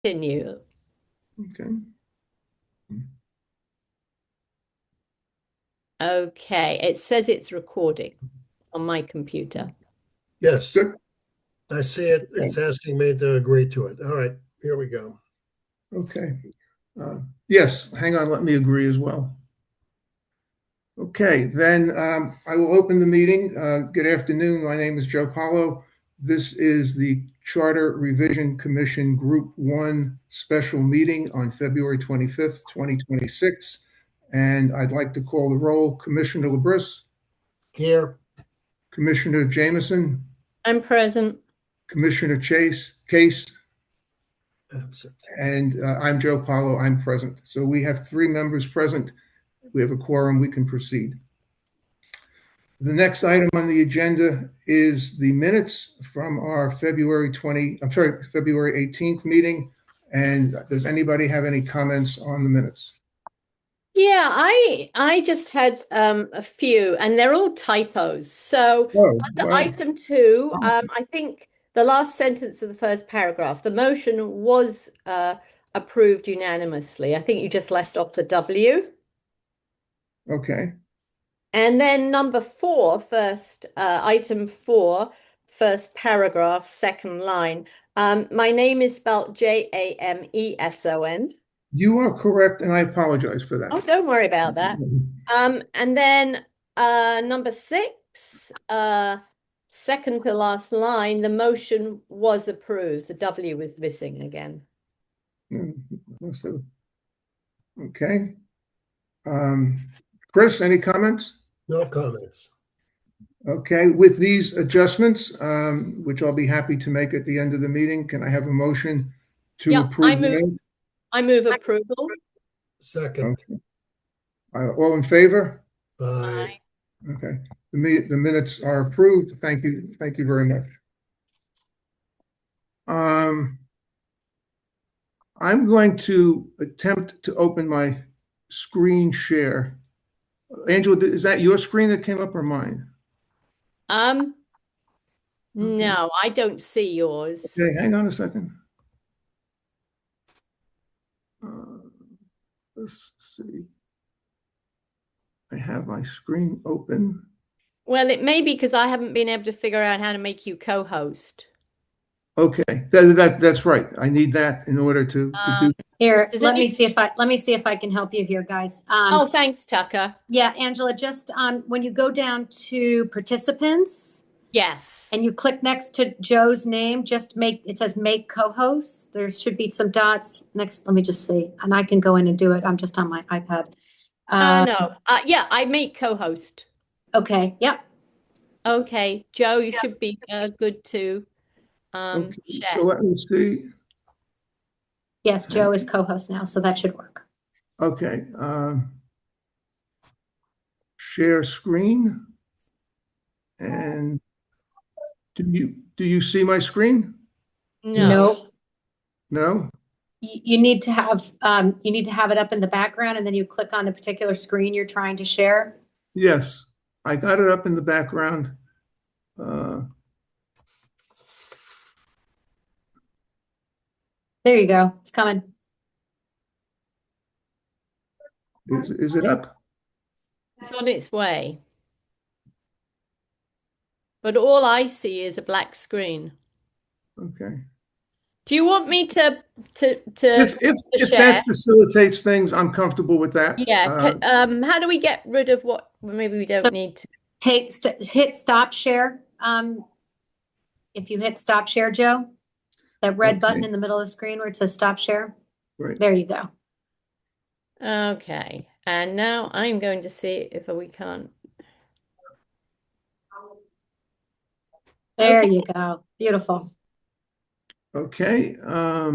continue. Okay. Okay, it says it's recording on my computer. Yes, Good. I see it. Okay. It's asking me to agree to it. All right, here we go. Okay. Yes, hang on, let me agree as well. Okay, then I will open the meeting. Good afternoon. My name is Joe Paulo. This is the Charter Revision Commission Group 1 special meeting on February 25th, 2026. And I'd like to call the roll. Commissioner LaBrisse, Here, Commissioner Jameson, I'm present. Commissioner Case, absent. and I'm Joe Paulo. I'm present. So we have 3 members present. We have a quorum. We can proceed. The next item on the agenda is the minutes from our February 18th meeting. And does anybody have any comments on the minutes? Yeah, I just had a few, and they're all typos. So Oh, under wow. item 2, I think the last sentence of the first paragraph, the motion was approved unanimously. I think you just left off the W. Okay. And then number 4, item 4, first paragraph, second line. My name is spelled Jameson. You are correct, and I apologize for that. Oh, don't worry about that. And then number 6, second to last line, the motion was approved. The W was missing again. Okay. Chris, any comments? No comments. Okay, with these adjustments, which I'll be happy to make at the end of the meeting, can I have a motion to Yeah, approve the minutes? I move approval. Second. Okay. All in favor? Aye. Okay. The minutes are approved. Thank you. Thank you very much. I'm going to attempt to open my screen share. Angela, is that your screen that came up or mine? No, I don't see yours. Okay, hang on a second. Let's see. I have my screen open. Well, it may be because I haven't been able to figure out how to make you co-host. Okay, that's right. I need that in order to do. Here, let me see if I can help you here, guys. Oh, thanks, Tucker. Yeah, Angela, just when you go down to participants, Yes. and you click next to Joe's name, it says make co-host. There should be some dots next. Let me just see, and I can go in and do it. I'm just on my iPad. No. Yeah, I make co-host. Okay. Yep. Okay, Joe, you should be good to Okay, share. so let me see. Yes, Joe is co-host now, so that should work. Okay. Share screen. And do you see my screen? No. No? You need to have it up in the background, and then you click on the particular screen you're trying to share. Yes, I got it up in the background. There you go. It's coming. Is it up? It's on its way. But all I see is a black screen. Okay. Do you want me to If that facilitates things, I'm comfortable with that. Yeah. How do we get rid of what maybe we don't need to? Hit stop share. If you hit stop share, Joe, that red button in the middle of the screen where it says stop share. Right. There you go. Okay. And now I'm going to see if we can't. There you go. Beautiful. Okay. Let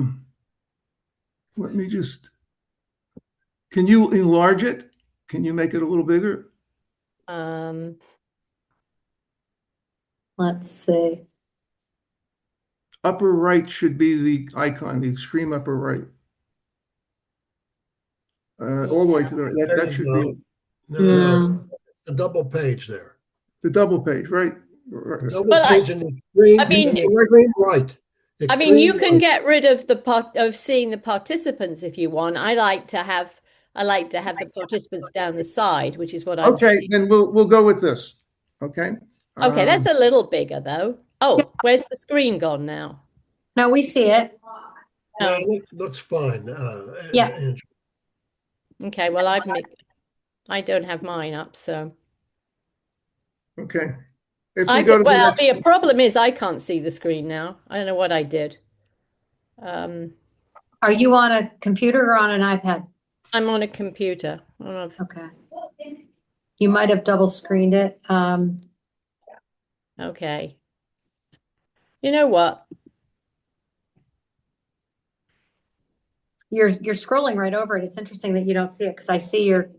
me just, can you enlarge it? Can you make it a little bigger? Let's see. Upper right should be the icon, the extreme upper right. All the way to the right. That should be it. No, it's the double page there. The double page, right? Double page in the extreme, I mean, extreme right. I mean, you Extreme can get rid of the part of seeing the participants if you want. I like to have the participants down the side, which is what I'm Okay, saying. then we'll go with this. Okay. Okay, that's a little bigger though. Oh, where's the screen gone now? No, we see it. No, Oh, looks fine. Yeah. Andrew. okay. Well, I don't have mine up, so Okay. If we go to the well, next, the problem is I can't see the screen now. I don't know what I did. Are you on a computer or on an iPad? I'm on a computer. I don't know if- Okay. You might have double screened it. Okay. You know what? You're scrolling right over it. It's interesting that you don't see it because I see your,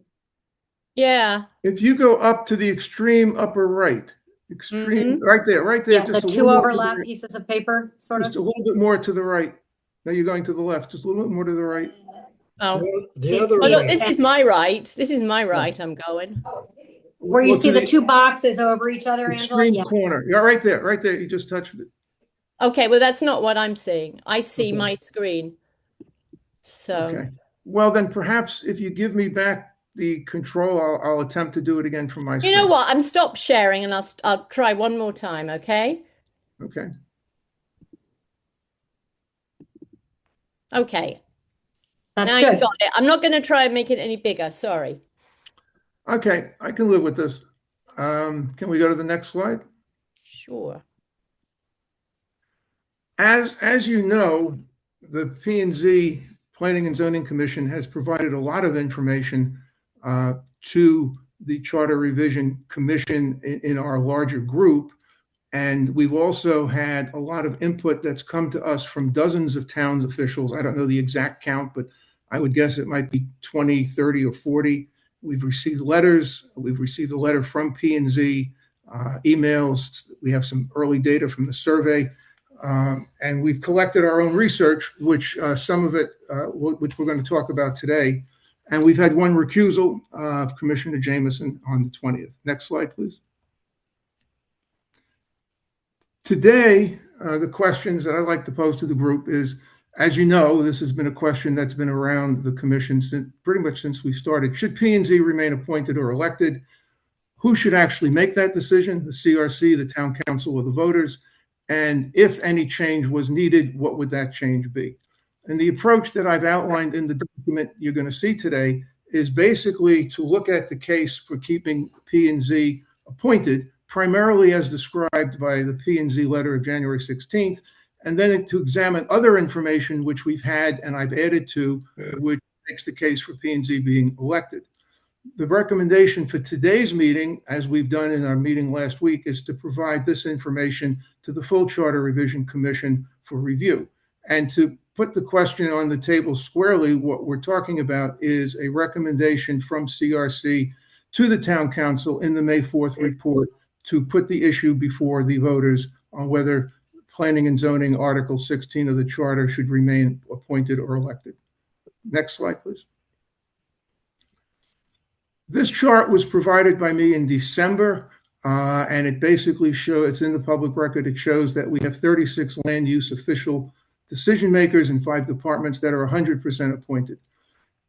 Yeah. if you go up to the extreme upper right, extreme, right there, yeah, just the a two little more to the overlap right, pieces of paper, sort just of. a little bit more to the right. Now you're going to the left, just a little bit more to the right. Oh, The other oh, look, one, this is my right. This is my right. I'm going. Where you Look see to the two boxes over each other, Angela? extreme Yeah. corner. Yeah, right there, right there. You just touched it. Okay, well, that's not what I'm seeing. I see Okay. my screen. So, Okay. Well, then perhaps if you give me back the control, I'll attempt to do it again from my you screen. know what? I'm stop sharing and I'll try one more time, okay? Okay. Okay. That's Now you good. got it. I'm not going to try and make it any bigger. Sorry. Okay, I can live with this. Can we go to the next slide? Sure. As you know, the P&Z Planning and Zoning Commission has provided a lot of information to the Charter Revision Commission in our larger group. And we've also had a lot of input that's come to us from dozens of towns officials. I don't know the exact count, but I would guess it might be 20, 30, or 40. We've received letters. We've received a letter from P&Z, emails. We have some early data from the survey. And we've collected our own research, which some of it, which we're going to talk about today. And we've had one recusal of Commissioner Jameson on the 20th. Next slide, please. Today, the questions that I'd like to pose to the group is, as you know, this has been a question that's been around the commission pretty much since we started. Should P&Z remain appointed or elected? Who should actually make that decision? The CRC, the town council, or the voters? And if any change was needed, what would that change be? And the approach that I've outlined in the document you're going to see today is basically to look at the case for keeping P&Z appointed, primarily as described by the P&Z letter of January 16th, and then to examine other information which we've had and I've added to, which makes the case for P&Z being elected. The recommendation for today's meeting, as we've done in our meeting last week, is to provide this information to the full Charter Revision Commission for review. And to put the question on the table squarely, what we're talking about is a recommendation from CRC to the town council in the May 4th report to put the issue before the voters on whether Planning and Zoning Article 16 of the Charter should remain appointed or elected. Next slide, please. This chart was provided by me in December, and it basically shows, it's in the public record, it shows that we have 36 land use official decision makers in 5 departments that are 100% appointed.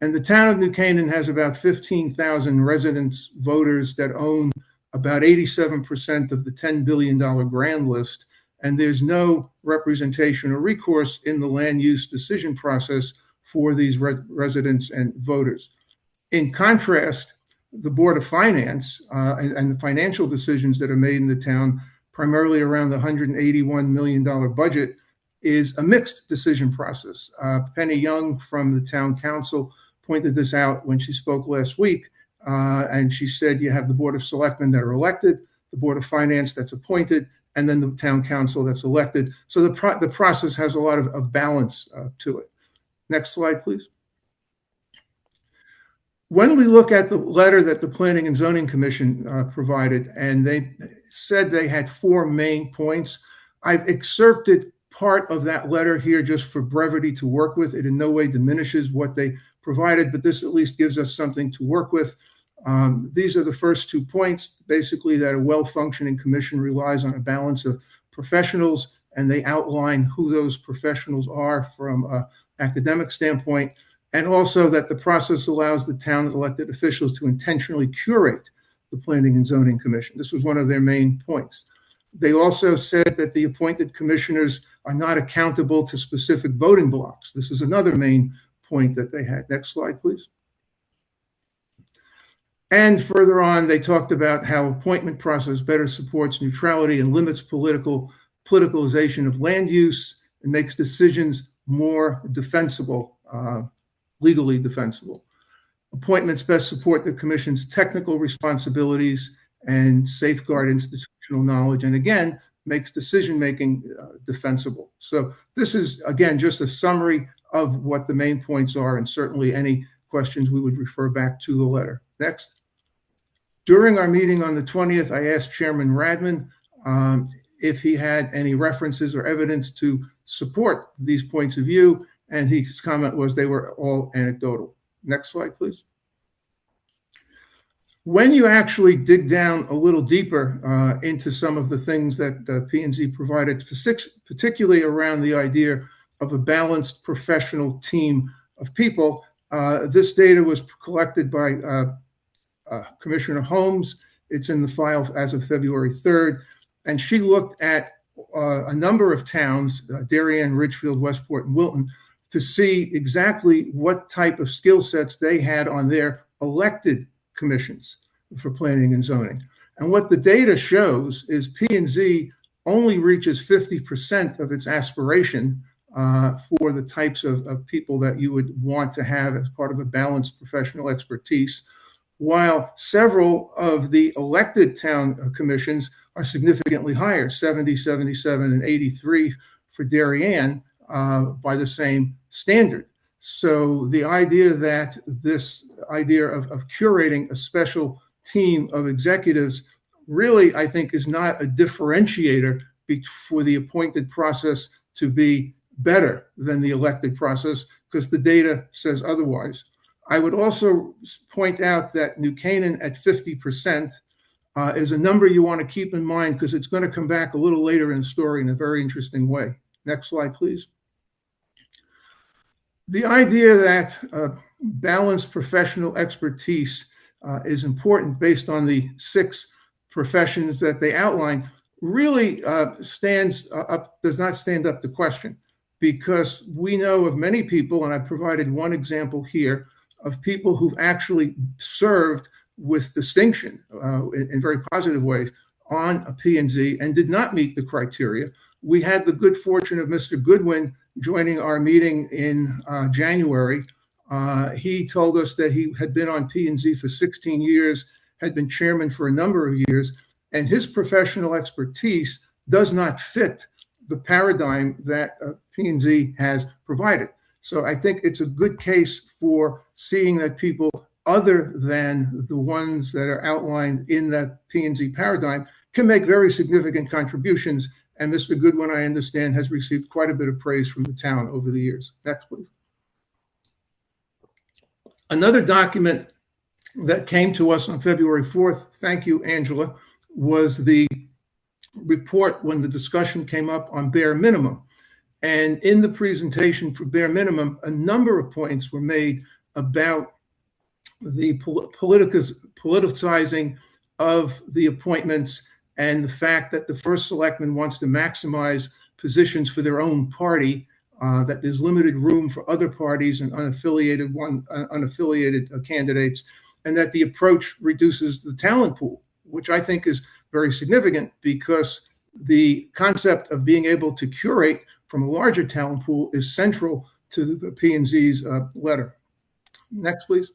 And the town of New Canaan has about 15,000 residents, voters that own about 87% of the $10 billion grand list, and there's no representation or recourse in the land use decision process for these residents and voters. In contrast, the Board of Finance and the financial decisions that are made in the town, primarily around the $181 million budget, is a mixed decision process. Penny Young from the town council pointed this out when she spoke last week, and she said you have the Board of Selectmen that are elected, the Board of Finance that's appointed, and then the town council that's elected. So the process has a lot of balance to it. Next slide, please. When we look at the letter that the Planning and Zoning Commission provided, and they said they had 4 main points, I've excerpted part of that letter here just for brevity to work with. It in no way diminishes what they provided, but this at least gives us something to work with. These are the first 2 points, basically that a well-functioning commission relies on a balance of professionals and they outline who those professionals are from an academic standpoint, and also that the process allows the town's elected officials to intentionally curate the Planning and Zoning Commission. This was one of their main points. They also said that the appointed commissioners are not accountable to specific voting blocks. This is another main point that they had. Next slide, please. And further on, they talked about how appointment process better supports neutrality and limits politicalization of land use and makes decisions more defensible, legally defensible. Appointments best support the commission's technical responsibilities and safeguard institutional knowledge, and again, makes decision-making defensible. So this is, again, just a summary of what the main points are, and certainly any questions we would refer back to the letter. Next. During our meeting on the 20th, I asked Chairman Radman if he had any references or evidence to support these points of view, and his comment was they were all anecdotal. Next slide, please. When you actually dig down a little deeper into some of the things that P&Z provided, particularly around the idea of a balanced professional team of people, this data was collected by Commissioner Holmes. It's in the file as of February 3rd. And she looked at a number of towns, Darien, Ridgefield, Westport, and Wilton, to see exactly what type of skill sets they had on their elected commissions for planning and zoning. And what the data shows is P&Z only reaches 50% of its aspiration for the types of people that you would want to have as part of a balanced professional expertise, while several of the elected town commissions are significantly higher, 70, 77, and 83 for Darien by the same standard. So the idea that this idea of curating a special team of executives really, I think, is not a differentiator for the appointed process to be better than the elected process, because the data says otherwise. I would also point out that New Canaan at 50% is a number you want to keep in mind, because it's going to come back a little later in the story in a very interesting way. Next slide, please. The idea that balanced professional expertise is important based on the 6 professions that they outline really does not stand up to question, because we know of many people, and I provided one example here, of people who've actually served with distinction in very positive ways on a P&Z and did not meet the criteria. We had the good fortune of Mr. Goodwin joining our meeting in January. He told us that he had been on P&Z for 16 years, had been chairman for a number of years, and his professional expertise does not fit the paradigm that P&Z has provided. So I think it's a good case for seeing that people other than the ones that are outlined in that P&Z paradigm can make very significant contributions. And Mr. Goodwin, I understand, has received quite a bit of praise from the town over the years. Next, please. Another document that came to us on February 4th, thank you, Angela, was the report when the discussion came up on bare minimum. And in the presentation for bare minimum, a number of points were made about the politicizing of the appointments and the fact that the first selectman wants to maximize positions for their own party, that there's limited room for other parties and unaffiliated candidates, and that the approach reduces the talent pool, which I think is very significant, because the concept of being able to curate from a larger talent pool is central to the P&Z's letter. Next, please.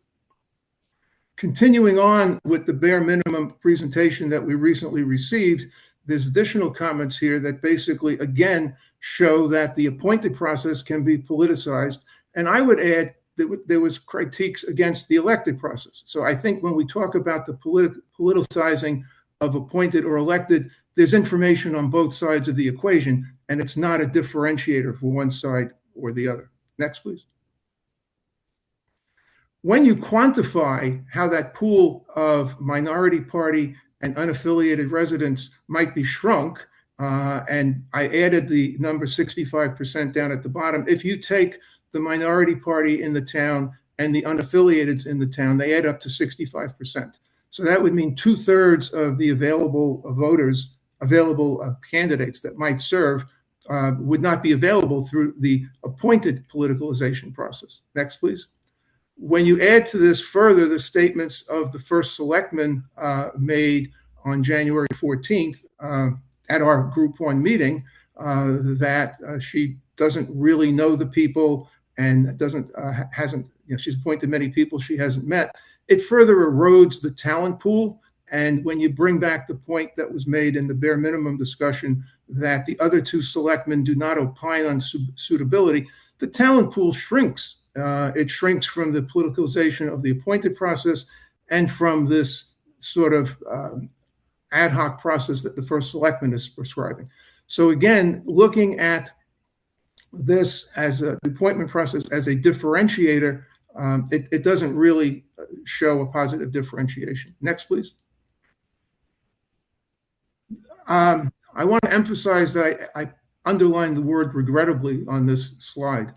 Continuing on with the bare minimum presentation that we recently received, there's additional comments here that basically, again, show that the appointed process can be politicized. And I would add that there was critiques against the elected process. So I think when we talk about the politicizing of appointed or elected, there's information on both sides of the equation, and it's not a differentiator for one side or the other. Next, please. When you quantify how that pool of minority party and unaffiliated residents might be shrunk, And I added the number 65% down at the bottom. If you take the minority party in the town and the unaffiliated in the town, they add up to 65%. So that would mean 2/3 of the available voters, available candidates that might serve would not be available through the appointed politicalization process. Next, please. When you add to this further the statements of the first selectman made on January 14th at our Group 1 meeting, that she doesn't really know the people and hasn't, she's appointed many people she hasn't met, it further erodes the talent pool. And when you bring back the point that was made in the bare minimum discussion that the other two selectmen do not opine on suitability, the talent pool shrinks. It shrinks from the politicalization of the appointed process and from this sort of ad hoc process that the first selectman is prescribing. So again, looking at this as the appointment process as a differentiator, it doesn't really show a positive differentiation. Next, please. I want to emphasize that I underlined the word regrettably on this slide.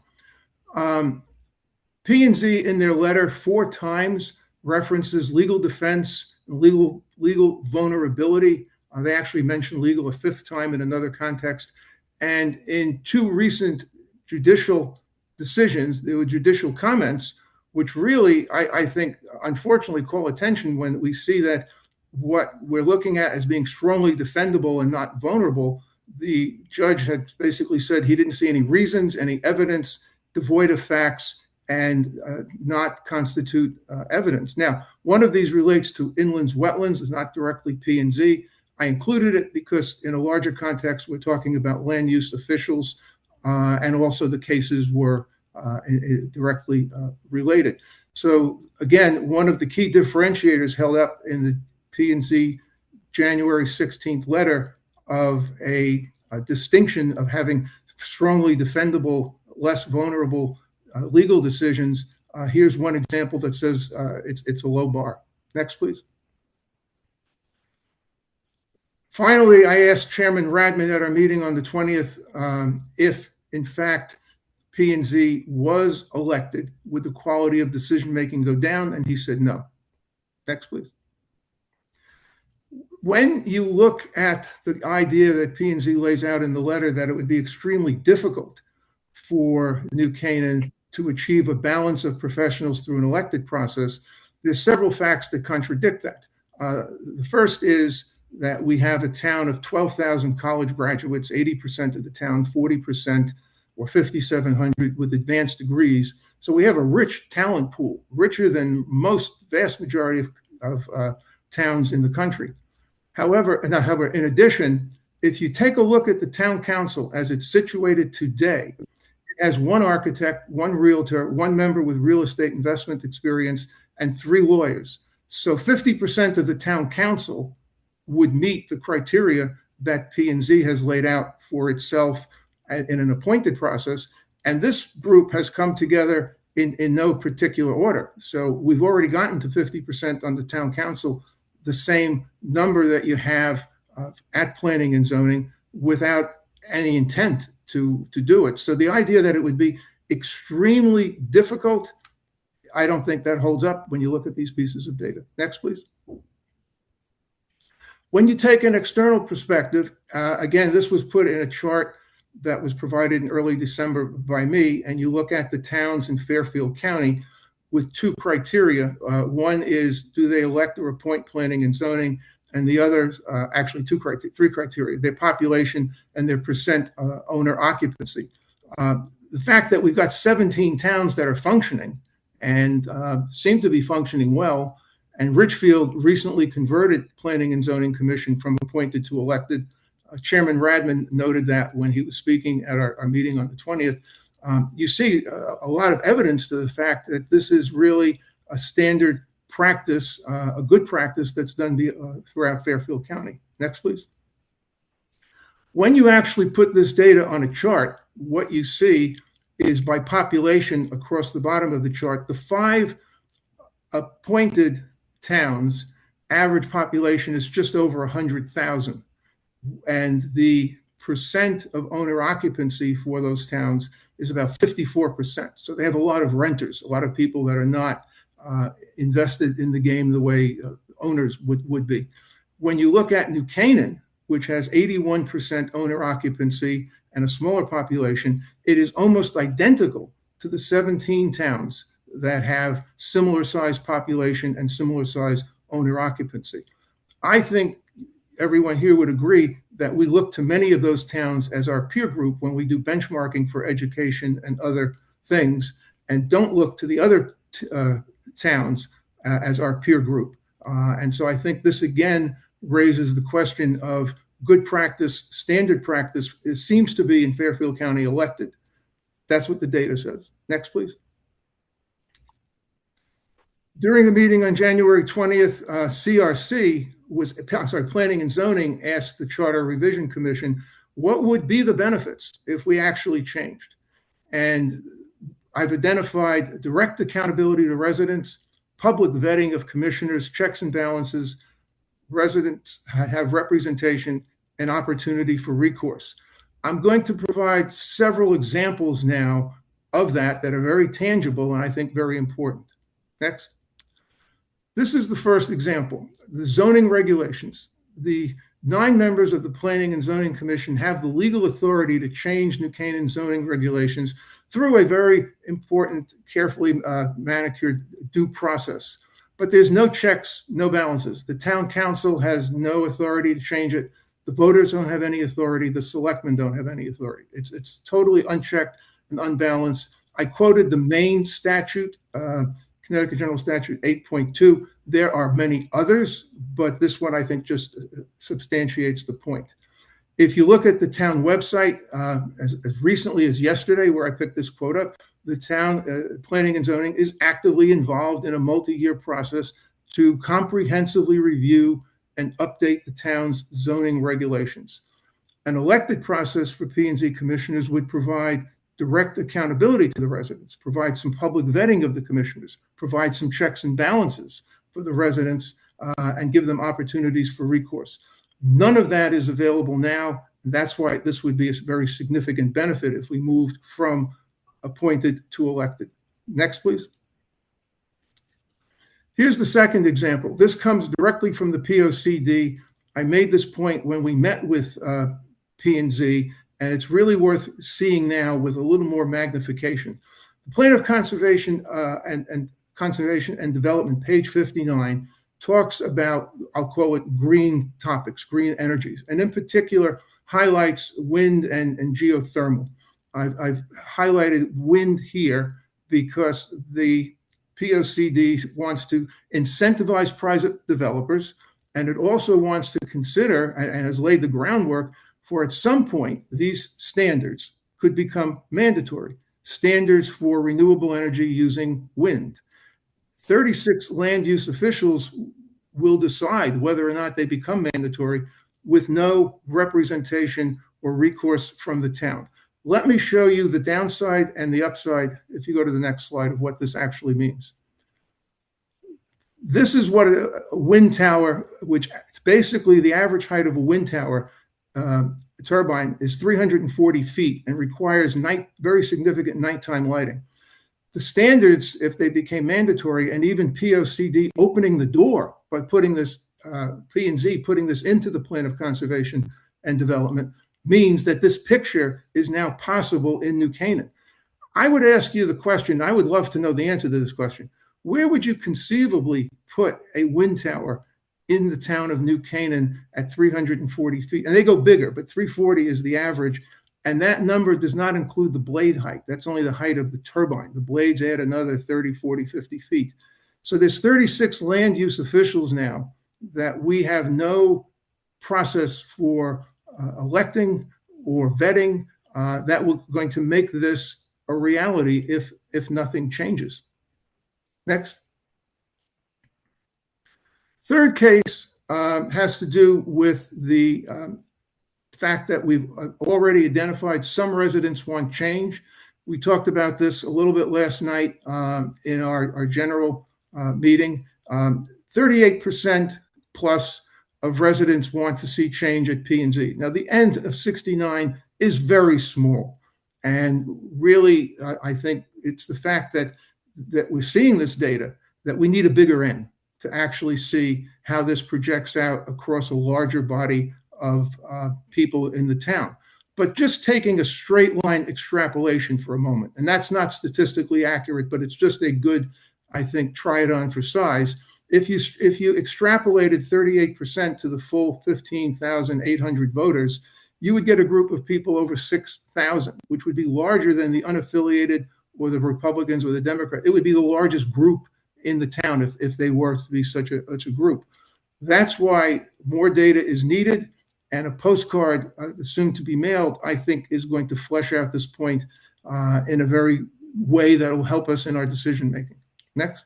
P&Z in their letter 4 times references legal defense, legal vulnerability. They actually mentioned legal a 5th time in another context. And in 2 recent judicial decisions, there were judicial comments, which really, I think, unfortunately call attention when we see that what we're looking at as being strongly defendable and not vulnerable, the judge had basically said he didn't see any reasons, any evidence, devoid of facts, and not constitute evidence. Now, one of these relates to inland wetlands, is not directly P&Z. I included it because in a larger context, we're talking about land use officials, and also the cases were directly related. So again, one of the key differentiators held up in the P&Z January 16th letter of a distinction of having strongly defendable, less vulnerable legal decisions. Here's one example that says it's a low bar. Next, please. Finally, I asked Chairman Radman at our meeting on the 20th if, in fact, P&Z was elected, would the quality of decision-making go down? And he said no. Next, please. When you look at the idea that P&Z lays out in the letter that it would be extremely difficult for New Canaan to achieve a balance of professionals through an elected process, there's several facts that contradict that. The first is that we have a town of 12,000 college graduates, 80% of the town, 40% or 5,700 with advanced degrees. So we have a rich talent pool, richer than most vast majority of towns in the country. However, in addition, if you take a look at the town council as it's situated today, it has 1 architect, 1 realtor, 1 member with real estate investment experience, and 3 lawyers. So 50% of the town council would meet the criteria that P&Z has laid out for itself in an appointed process. And this group has come together in no particular order. So we've already gotten to 50% on the town council, the same number that you have at planning and zoning, without any intent to do it. So the idea that it would be extremely difficult, I don't think that holds up when you look at these pieces of data. Next, please. When you take an external perspective, again, this was put in a chart that was provided in early December by me, and you look at the towns in Fairfield County with 2 criteria. One is, do they elect or appoint planning and zoning? And the other, actually 3 criteria, their population and their percent owner occupancy. The fact that we've got 17 towns that are functioning and seem to be functioning well, and Richfield recently converted Planning and Zoning Commission from appointed to elected. Chairman Radman noted that when he was speaking at our meeting on the 20th. You see a lot of evidence to the fact that this is really a standard practice, a good practice that's done throughout Fairfield County. Next, please. When you actually put this data on a chart, what you see is by population across the bottom of the chart, the 5 appointed towns, average population is just over 100,000. and the percent of owner occupancy for those towns is about 54%. So they have a lot of renters, a lot of people that are not invested in the game the way owners would be. When you look at New Canaan, which has 81% owner occupancy and a smaller population, it is almost identical to the 17 towns that have similar size population and similar size owner occupancy. I think everyone here would agree that we look to many of those towns as our peer group when we do benchmarking for education and other things, and don't look to the other towns as our peer group. And so I think this again raises the question of good practice, standard practice. It seems to be in Fairfield County elected. That's what the data says. Next, please. During the meeting on January 20th, Planning and Zoning asked the Charter Revision Commission, what would be the benefits if we actually changed? And I've identified direct accountability to residents, public vetting of commissioners, checks and balances, residents have representation and opportunity for recourse. I'm going to provide several examples now of that are very tangible and I think very important. Next. This is the first example, the zoning regulations. The 9 members of the Planning and Zoning Commission have the legal authority to change New Canaan zoning regulations through a very important, carefully manicured due process. But there's no checks, no balances. The town council has no authority to change it. The voters don't have any authority. The selectmen don't have any authority. It's totally unchecked and unbalanced. I quoted the main statute, Connecticut General Statute 8.2. There are many others, but this one I think just substantiates the point. If you look at the town website, as recently as yesterday, where I picked this quote up, the town planning and zoning is actively involved in a multi-year process to comprehensively review and update the town's zoning regulations. An elected process for P&Z commissioners would provide direct accountability to the residents, provide some public vetting of the commissioners, provide some checks and balances for the residents, and give them opportunities for recourse. None of that is available now. And that's why this would be a very significant benefit if we moved from appointed to elected. Next, please. Here's the second example. This comes directly from the POCD. I made this point when we met with P&Z, and it's really worth seeing now with a little more magnification. The Plan of Conservation and Development, page 59, talks about, I'll call it green topics, green energies, and in particular highlights wind and geothermal. I've highlighted wind here because the POCD wants to incentivize private developers, and it also wants to consider and has laid the groundwork for at some point these standards could become mandatory, standards for renewable energy using wind. 36 land use officials will decide whether or not they become mandatory with no representation or recourse from the town. Let me show you the downside and the upside, if you go to the next slide, of what this actually means. This is what a wind tower, which basically the average height of a wind tower turbine is 340 feet and requires very significant nighttime lighting. The standards, if they became mandatory, and even POCD opening the door by putting this, P&Z putting this into the Plan of Conservation and Development, means that this picture is now possible in New Canaan. I would ask you the question, I would love to know the answer to this question. Where would you conceivably put a wind tower in the town of New Canaan at 340 feet? And they go bigger, but 340 is the average. And that number does not include the blade height. That's only the height of the turbine. The blades add another 30, 40, 50 feet. So there's 36 land use officials now that we have no process for electing or vetting that will going to make this a reality if nothing changes. Next. Third case has to do with the fact that we've already identified some residents want change. We talked about this a little bit last night in our general meeting. 38% plus of residents want to see change at P&Z. Now, the end of 69 is very small. And really, I think it's the fact that we're seeing this data, that we need a bigger N to actually see how this projects out across a larger body of people in the town. But just taking a straight line extrapolation for a moment, and that's not statistically accurate, but it's just a good, I think, try it on for size. If you extrapolated 38% to the full 15,800 voters, you would get a group of people over 6,000, which would be larger than the unaffiliated or the Republicans or the Democrats. It would be the largest group in the town if they were to be such a group. That's why more data is needed, and a postcard soon to be mailed, I think, is going to flesh out this point in a very way that will help us in our decision making. Next.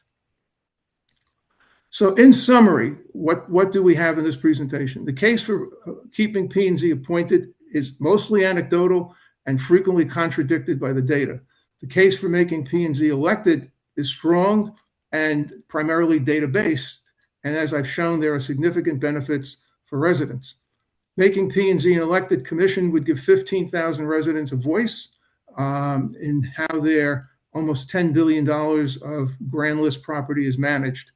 So in summary, what do we have in this presentation? The case for keeping P&Z appointed is mostly anecdotal and frequently contradicted by the data. The case for making P&Z elected is strong and primarily data-based, and as I've shown, there are significant benefits for residents. Making P&Z an elected commission would give 15,000 residents a voice in how their almost $10 billion of grand list property is managed.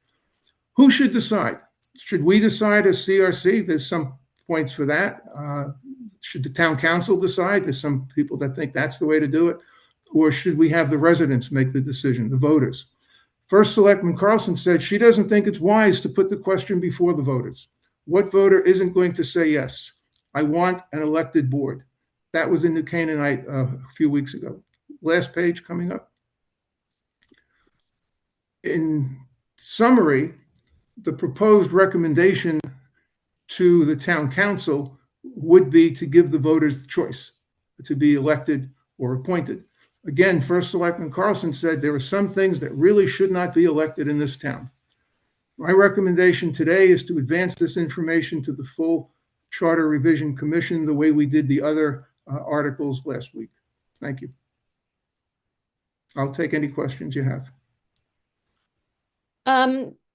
Who should decide? Should we decide as CRC? There's some points for that. Should the town council decide? There's some people that think that's the way to do it. Or should we have the residents make the decision, the voters? First Selectman Carlson said she doesn't think it's wise to put the question before the voters. What voter isn't going to say yes? I want an elected board. That was in New Canaanite a few weeks ago. Last page coming up. In summary, the proposed recommendation to the town council would be to give the voters the choice to be elected or appointed. Again, First Selectman Carlson said there are some things that really should not be elected in this town. My recommendation today is to advance this information to the full Charter Revision Commission the way we did the other articles last week. Thank you. I'll take any questions you have.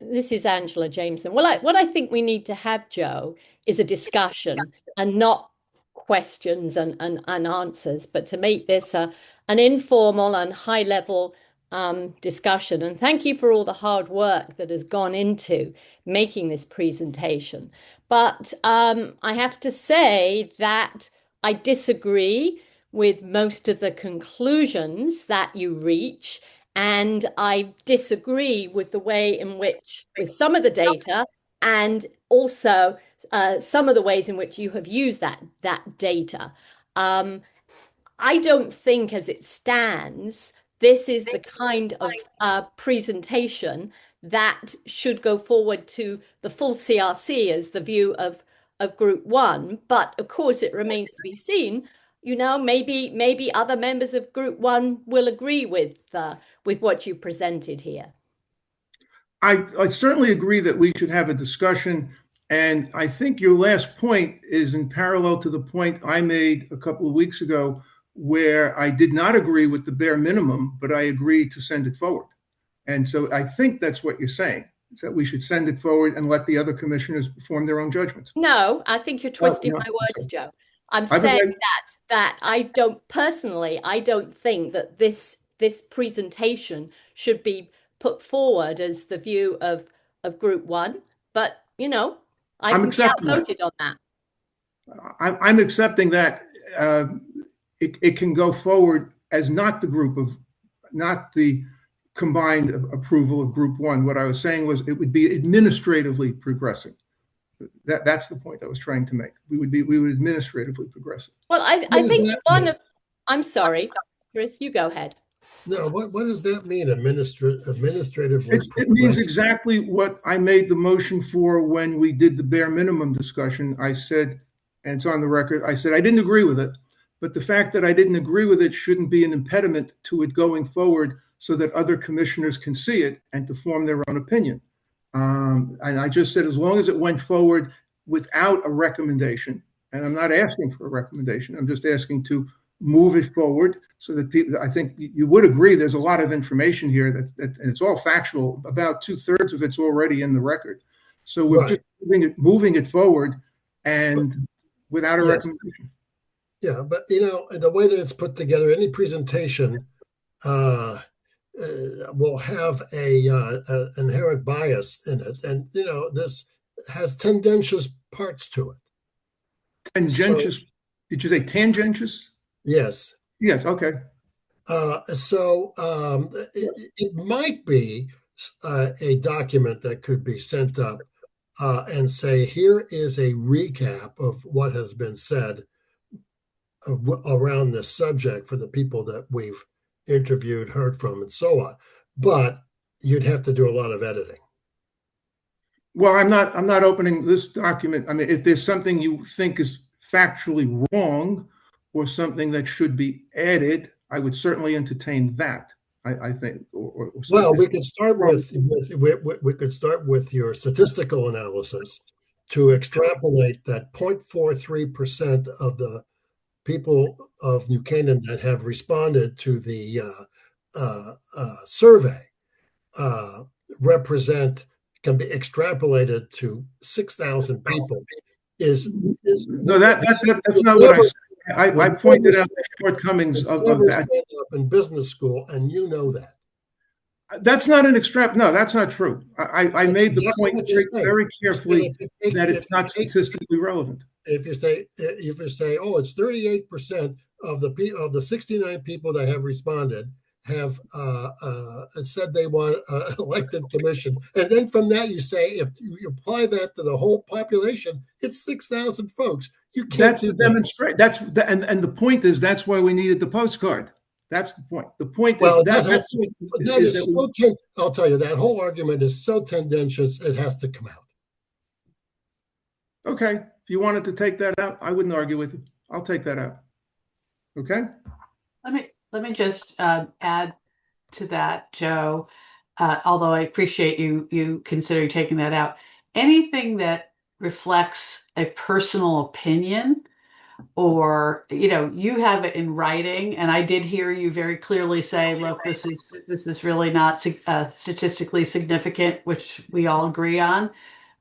This is Angela Jameson. Well, what I think we need to have, Joe, is a discussion and not questions and answers, but to make this an informal and high-level discussion. And thank you for all the hard work that has gone into making this presentation. But I have to say that I disagree with most of the conclusions that you reach. And I disagree with the way in which, with some of the data, and also some of the ways in which you have used that data. I don't think, as it stands, this is the kind of presentation that should go forward to the full CRC as the view of Group 1. But of course, it remains to be seen. You know, maybe other members of Group 1 will agree with what you presented here. I certainly agree that we should have a discussion. And I think your last point is in parallel to the point I made a couple of weeks ago, where I did not agree with the bare minimum, but I agreed to send it forward. And so I think that's what you're saying, is that we should send it forward and let the other commissioners form their own judgments. No, I think you're twisting my words, Joe. I'm saying that I don't think that this presentation should be put forward as the view of Group 1. But, you know, I can be outvoted on that. I'm accepting that it can go forward as not the combined approval of Group 1. What I was saying was it would be administratively progressing. That's the point I was trying to make. We would administratively progress it. Well, I think I'm sorry, Chris, you go ahead. No, what does that mean? Administratively, it means exactly what I made the motion for when we did the bare minimum discussion. I said, and it's on the record, I said I didn't agree with it, but the fact that I didn't agree with it shouldn't be an impediment to it going forward so that other commissioners can see it and to form their own opinion. And I just said, as long as it went forward without a recommendation, and I'm not asking for a recommendation, I'm just asking to move it forward so that people, I think you would agree, there's a lot of information here that and it's all factual. About 2/3 of it's already in the record. So we're just moving it forward and without a Yes. recommendation. Yeah, but the way that it's put together, any presentation will have a inherent bias in it, and this has tendentious parts to it. Tangentious. Did you say tangentious? Yes. Yes. Okay. It might be a document that could be sent up and say, here is a recap of what has been said around this subject for the people that we've interviewed, heard from, and so on. But you'd have to do a lot of editing. Well, I'm not opening this document. I mean, if there's something you think is factually wrong or something that should be added, I would certainly entertain that. I think. Well, we could start with your statistical analysis to extrapolate that 0.43% of the people of New Canaan that have responded to the survey can be extrapolated to 6,000 people. No, that's not what I said. I pointed out the shortcomings of that. Up in business school, and you know that. That's not an No, that's not true. I made the point very carefully that it's not statistically relevant. If you say, oh, it's 38% of the 69 people that have responded have said they want an elected commission, and then from that you say, if you apply that to the whole population, it's 6,000 folks. You can't. That's to demonstrate. And the point is that's why we needed the postcard. That's the point. The point is I'll tell you, that whole argument is so tendentious, it has to come out. Okay. If you wanted to take that out, I wouldn't argue with you. I'll take that out. Okay. Let me just add to that, Joe. Although I appreciate you considering taking that out. Anything that reflects a personal opinion, or you have it in writing, and I did hear you very clearly say, look, this is really not statistically significant, which we all agree on.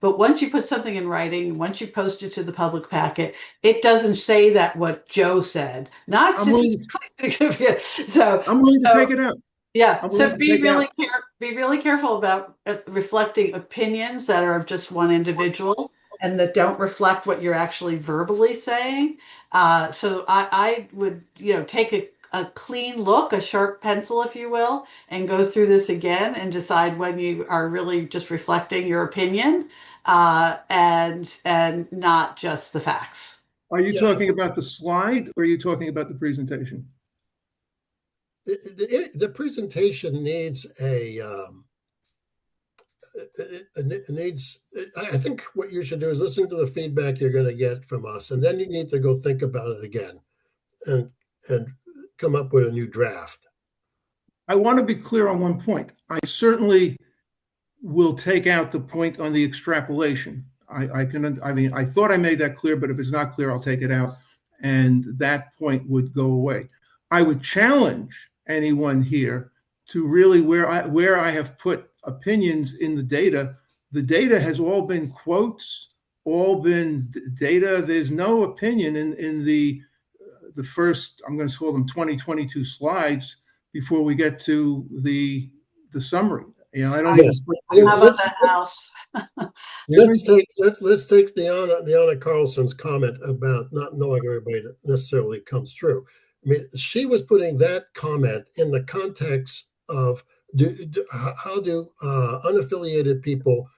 But once you put something in writing, once you post it to the public packet, it doesn't say that what Joe said. Not statistically significant. So I'm willing to take it out. Yeah. So be really careful about reflecting opinions that are of just one individual and that don't reflect what you're actually verbally saying. So I would, take a clean look, a sharp pencil, if you will, and go through this again and decide when you are really just reflecting your opinion and not just the facts. Are you talking about the slide, or are you talking about the presentation? The presentation needs I think what you should do is listen to the feedback you're going to get from us, and then you need to go think about it again and come up with a new draft. I want to be clear on one point. I certainly will take out the point on the extrapolation. I thought I made that clear, but if it's not clear, I'll take it out, and that point would go away. I would challenge anyone here to really, where I have put opinions in the data has all been quotes, all been data. There's no opinion in the first, I'm going to call them 2022 slides before we get to the summary. I don't Yes. How about that house? Let's take Deanna Carlson's comment about not knowing everybody that necessarily comes through. I mean, she was putting that comment in the context of how do unaffiliated people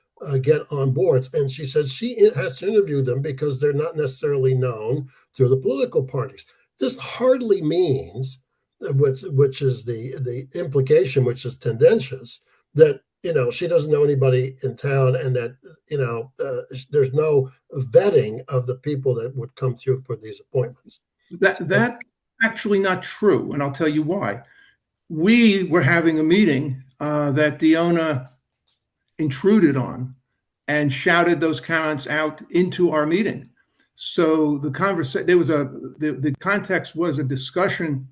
get on boards, and she says she has to interview them because they're not necessarily known through the political parties. This hardly means, which is the implication, which is tendentious, that she doesn't know anybody in town, and that there's no vetting of the people that would come through for these appointments. That's actually not true, and I'll tell you why. We were having a meeting that Deanna intruded on and shouted those comments out into our meeting. So the conversation, the context was a discussion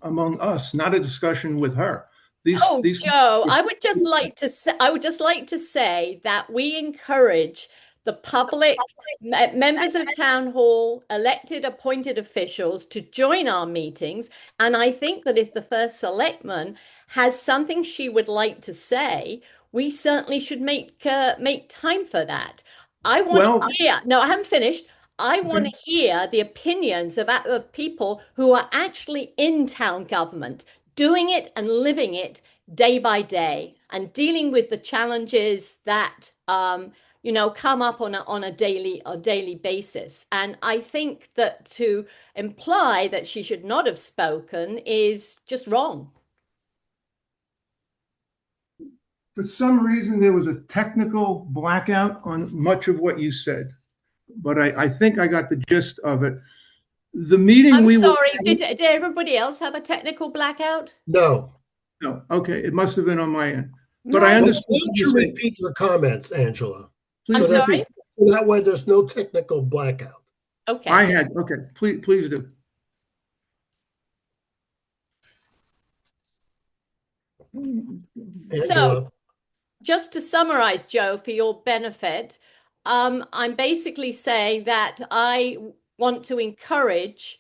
among us, not a discussion with her. Joe, I would just like to say that we encourage the public, members of town hall, elected, appointed officials to join our meetings. And I think that if the first selectman has something she would like to say, we certainly should make time for that. I want to hear, no, I haven't finished. I want to hear the opinions of people who are actually in town government, doing it and living it day by day and dealing with the challenges that come up on a daily basis. And I think that to imply that she should not have spoken is just wrong. For some reason, there was a technical blackout on much of what you said, but I think I got the gist of it. The meeting I'm sorry, did everybody else have a technical blackout? No. No, okay, it must have been on my end. No. But I understand. Why don't you repeat your comments, Angela? Please I'm sorry? repeat. So that way there's no technical blackout. Okay. Okay, please do. Angela. So, just to summarize, Joe, for your benefit, I'm basically saying that I want to encourage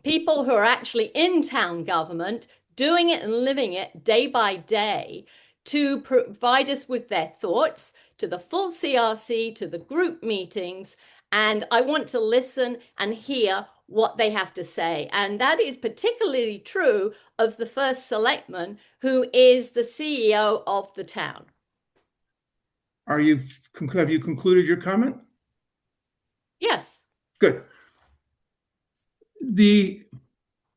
people who are actually in town government, doing it and living it day by day, to provide us with their thoughts to the full CRC, to the group meetings, and I want to listen and hear what they have to say. And that is particularly true of the first selectman, who is the CEO of the town. Have you concluded your comment? Yes. Good. The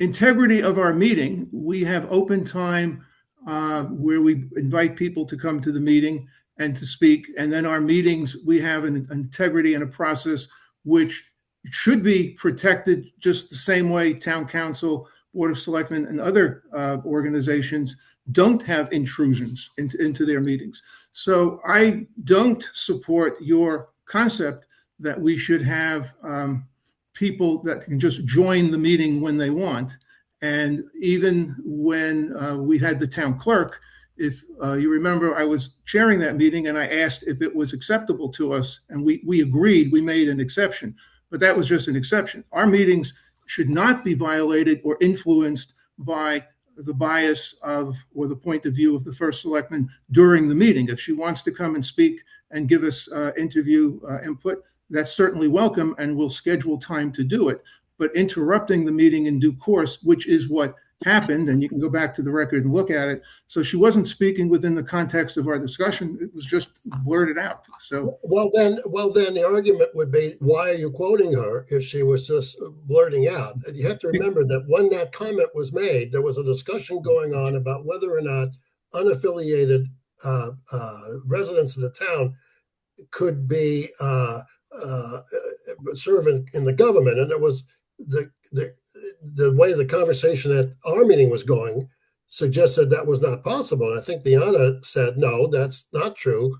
integrity of our meeting, we have open time where we invite people to come to the meeting and to speak. And then our meetings, we have an integrity and a process which should be protected just the same way town council, board of selectmen, and other organizations don't have intrusions into their meetings. So I don't support your concept that we should have people that can just join the meeting when they want. And even when we had the town clerk, if you remember, I was chairing that meeting and I asked if it was acceptable to us, and we agreed, we made an exception, but that was just an exception. Our meetings should not be violated or influenced by the bias of or the point of view of the first selectman during the meeting. If she wants to come and speak and give us interview input, that's certainly welcome, and we'll schedule time to do it. But interrupting the meeting in due course, which is what happened, and you can go back to the record and look at it. So she wasn't speaking within the context of our discussion. It was just blurted out. So well then the argument would be, why are you quoting her if she was just blurting out? You have to remember that when that comment was made, there was a discussion going on about whether or not unaffiliated residents of the town could be serve in the government, and it was the way the conversation at our meeting was going suggested that was not possible. And I think Deanna said, no, that's not true.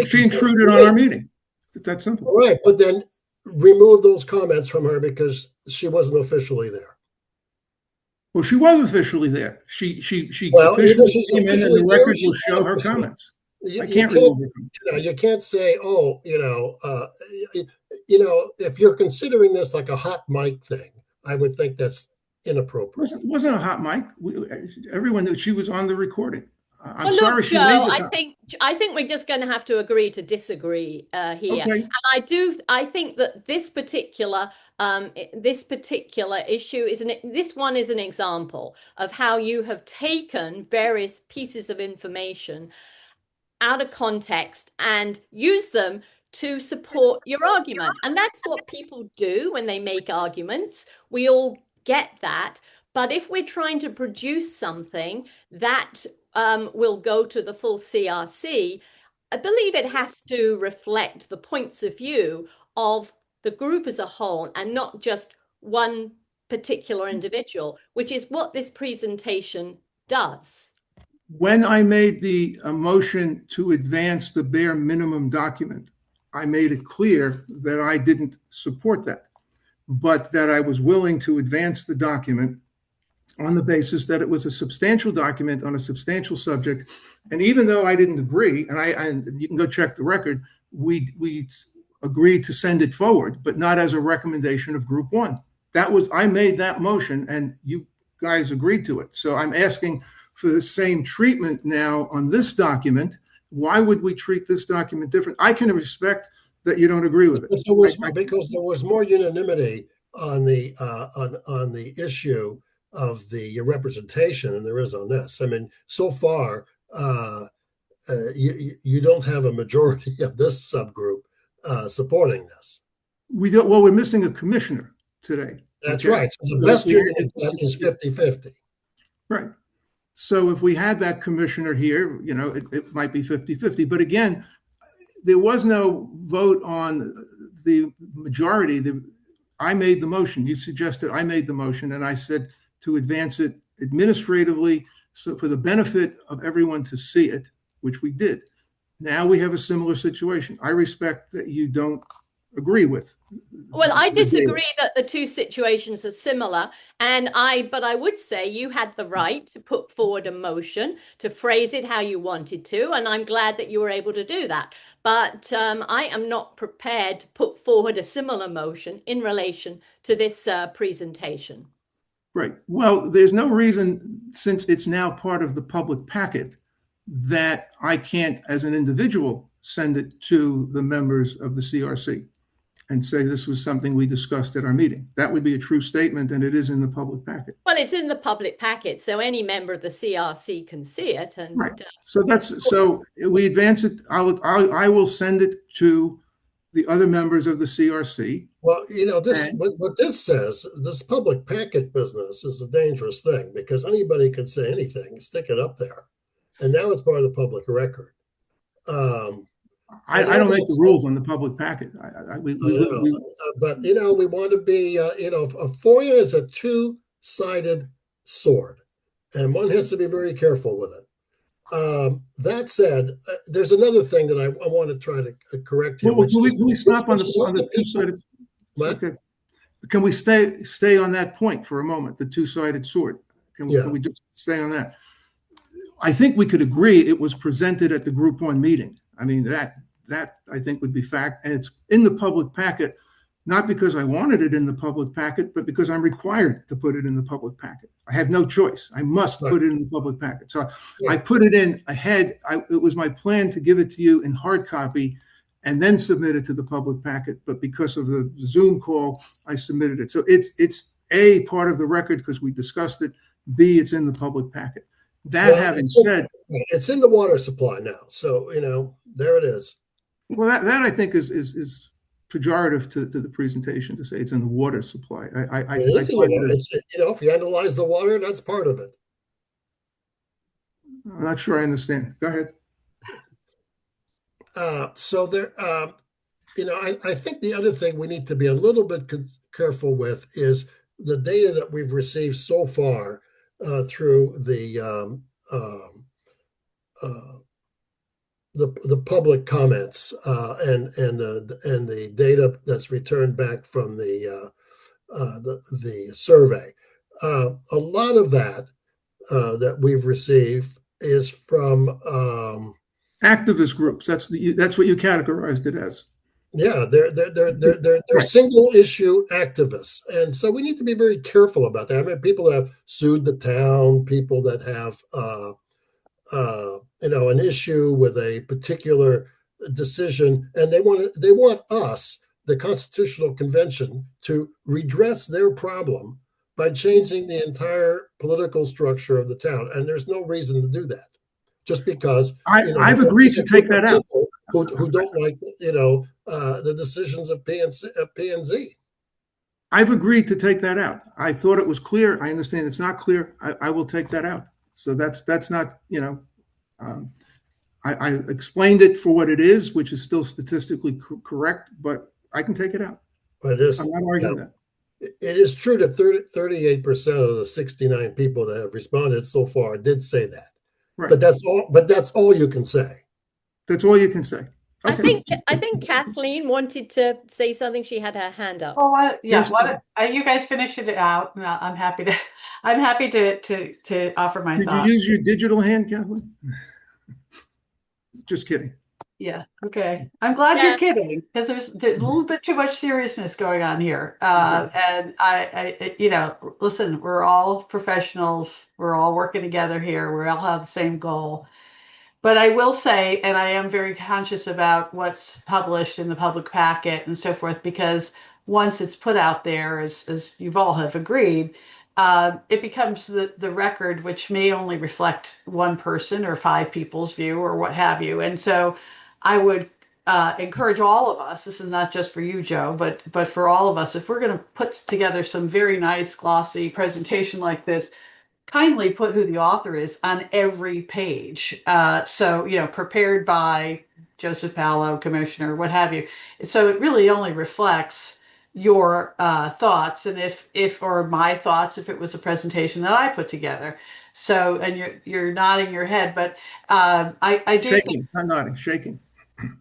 She intruded on our meeting. It's that simple. All right, but then remove those comments from her because she wasn't officially there. Well, she was officially there. She Well, officially came in, and the record will show her comments. I can't remove her. You can't say, oh, if you're considering this like a hot mic thing, I would think that's inappropriate. It wasn't a hot mic. Everyone knew she was on the recording. I'm well, sorry, look, she Joe, made I think we're just going to have to agree to disagree here. Okay. And I think that this particular issue this one is an example of how you have taken various pieces of information out of context and used them to support your argument. And that's what people do when they make arguments. We all get that. But if we're trying to produce something that will go to the full CRC, I believe it has to reflect the points of view of the group as a whole and not just one particular individual, which is what this presentation does. When I made the motion to advance the bare minimum document, I made it clear that I didn't support that, but that I was willing to advance the document on the basis that it was a substantial document on a substantial subject. And even though I didn't agree, and you can go check the record, we agreed to send it forward, but not as a recommendation of Group 1. I made that motion, and you guys agreed to it. So I'm asking for the same treatment now on this document. Why would we treat this document different? I can respect that you don't agree with it. Because there was more unanimity on the issue of the representation than there is on this. I mean, so far, you don't have a majority of this subgroup supporting this. We're missing a commissioner today. That's right. So the best you're going to get is 50-50. Right. So if we had that commissioner here, it might be 50-50. But again, there was no vote on the majority. I made the motion. You suggested I made the motion, and I said to advance it administratively, so for the benefit of everyone to see it, which we did. Now we have a similar situation. I respect that you don't agree with. Well, I disagree that the two situations are similar, but I would say you had the right to put forward a motion to phrase it how you wanted to, and I'm glad that you were able to do that. But I am not prepared to put forward a similar motion in relation to this presentation. Right. Well, there's no reason, since it's now part of the public packet, that I can't, as an individual, send it to the members of the CRC and say this was something we discussed at our meeting. That would be a true statement, and it is in the public packet. Well, it's in the public packet, so any member of the CRC can see it. And right. So we advance it. I will send it to the other members of the CRC. Well, what this says, this public packet business is a dangerous thing, because anybody can say anything, stick it up there, and now it's part of the public record. I don't make the rules on the public packet. But we want to be, a FOIA is a two-sided sword, and one has to be very careful with it. That said, there's another thing that I want to try to correct here. Well, can we stop on the two-sided? Okay. Can we stay on that point for a moment? The two-sided sword. Can we just stay on that? I think we could agree it was presented at the Group 1 meeting. I mean, that I think would be fact, and it's in the public packet, not because I wanted it in the public packet, but because I'm required to put it in the public packet. I have no choice. I must put it in the public packet. So I put it in ahead. It was my plan to give it to you in hard copy and then submit it to the public packet. But because of the Zoom call, I submitted it. So it's A, part of the record because we discussed it. B, it's in the public packet. Having said, it's in the water supply now. So, there it is. Well, that I think is pejorative to the presentation to say it's in the water supply. If you analyze the water, that's part of it. I'm not sure I understand. Go ahead. So there, I think the other thing we need to be a little bit careful with is the data that we've received so far through the public comments and the data that's returned back from the survey. A lot of that that we've received is from activist groups. That's what you categorized it as. Yeah, they're single issue activists, and so we need to be very careful about that. I mean, people that have sued the town, people that have an issue with a particular decision, and they want us, the Constitutional Convention, to redress their problem by changing the entire political structure of the town. And there's no reason to do that, just because I've agreed to take that out. Who don't like the decisions of P&Z. I've agreed to take that out. I thought it was clear. I understand it's not clear. I will take that out. So that's not, I explained it for what it is, which is still statistically correct, but I can take it out. But I'm not arguing that. It is true that 38% of the 69 people that have responded so far did say that. Right. But that's all you can say. That's all you can say. Okay. I think Kathleen wanted to say something. She had her hand up. Oh, yeah. You guys finish it out. No, I'm happy to offer my thoughts. Did you use your digital hand, Kathleen? Just kidding. Yeah. Okay. I'm glad Yeah. you're kidding because there's a little bit too much seriousness going on here. And listen, we're all professionals. We're all working together here. We all have the same goal. But I will say, and I am very conscious about what's published in the public packet and so forth, because once it's put out there, as you've all have agreed, it becomes the record, which may only reflect one person or five people's view or what have you. And so I would encourage all of us, this is not just for you, Joe, but for all of us, if we're going to put together some very nice, glossy presentation like this, kindly put who the author is on every page. So, prepared by Joseph Pallo, Commissioner, what have you. So it really only reflects your thoughts, and or my thoughts, if it was a presentation that I put together. So, and you're nodding your head, but I do shaking, not nodding, shaking.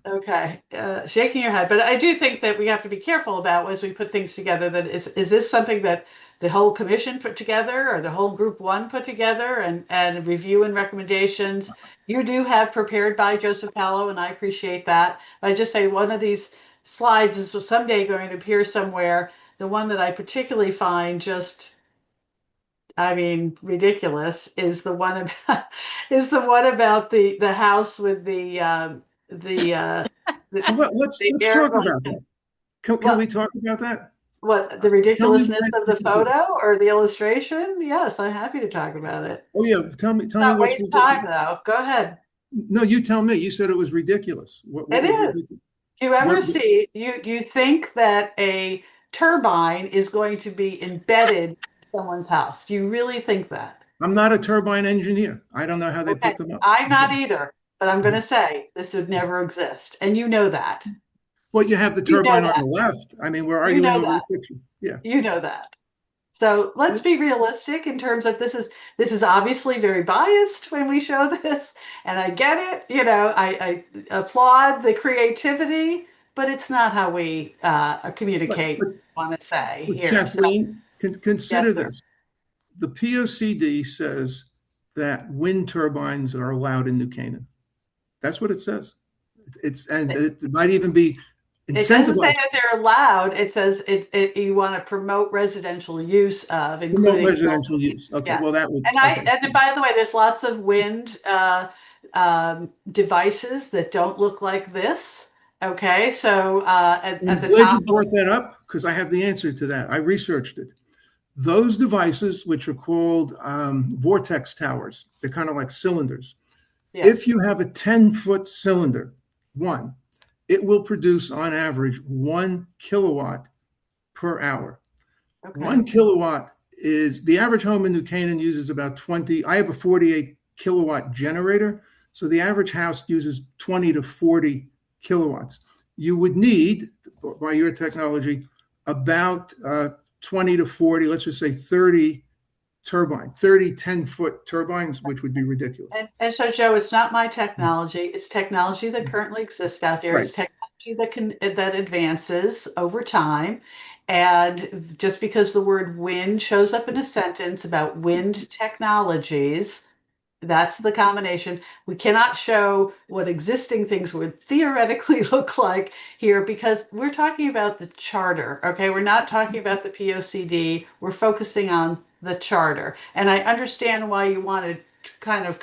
Okay, shaking your head, but I do think that we have to be careful about as we put things together. That is this something that the whole commission put together, or the whole group one put together, and review and recommendations you do have prepared by Joseph Pallo, and I appreciate that. I just say one of these slides is someday going to appear somewhere. The one that I particularly find just, I mean, ridiculous is the one about the house with the Let's air talk about that. Can we talk about that? What, the Tell me ridiculousness what of the photo or the illustration? Yes, I'm happy to talk about it. Oh yeah, tell me Not what's waste ridiculous. time though. Go ahead. No, you tell me. You said it was ridiculous. What It was is. ridiculous? Do you ever What- see you think that a turbine is going to be embedded in someone's house? Do you really think that? I'm not a turbine engineer. I don't know how they Okay, put them up. I'm not either, but I'm going to say this would never exist, and you know that. Well, you have the You know turbine on that. the left. I mean, we're You arguing know over that. the picture. Yeah. You know that. So let's be realistic in terms of this is obviously very biased when we show this, and I get it. I applaud the creativity, but it's not how we communicate. Want to say But here, Kathleen, consider Yes, sir. this. The POCD says that wind turbines are allowed in New Canaan. That's what it says. It might even be It doesn't say incentivized. that they're allowed. It says you want to promote residential use of, Promote including residential use. Okay, Yeah. well that would. And Okay. and by the way, there's lots of wind devices that don't look like this. Okay, so at I'm the glad top you brought that up because I have the answer to that. I researched it. Those devices, which are called vortex towers, they're kind of like cylinders. yeah. If you have a 10-foot cylinder, it will produce on average 1 kilowatt per hour. Okay. 1 kilowatt is the average home in New Canaan uses about 20. I have a 48 kilowatt generator. So the average house uses 20 to 40 kilowatts. You would need, by your technology, about 20 to 40, let's just say 30 10-foot turbines, which would be ridiculous. And so, Joe, it's not my technology. It's technology that currently exists out there. Right. It's technology that advances over time. And just because the word wind shows up in a sentence about wind technologies, that's the combination. We cannot show what existing things would theoretically look like here because we're talking about the charter, okay? We're not talking about the POCD. We're focusing on the charter. And I understand why you wanted to kind of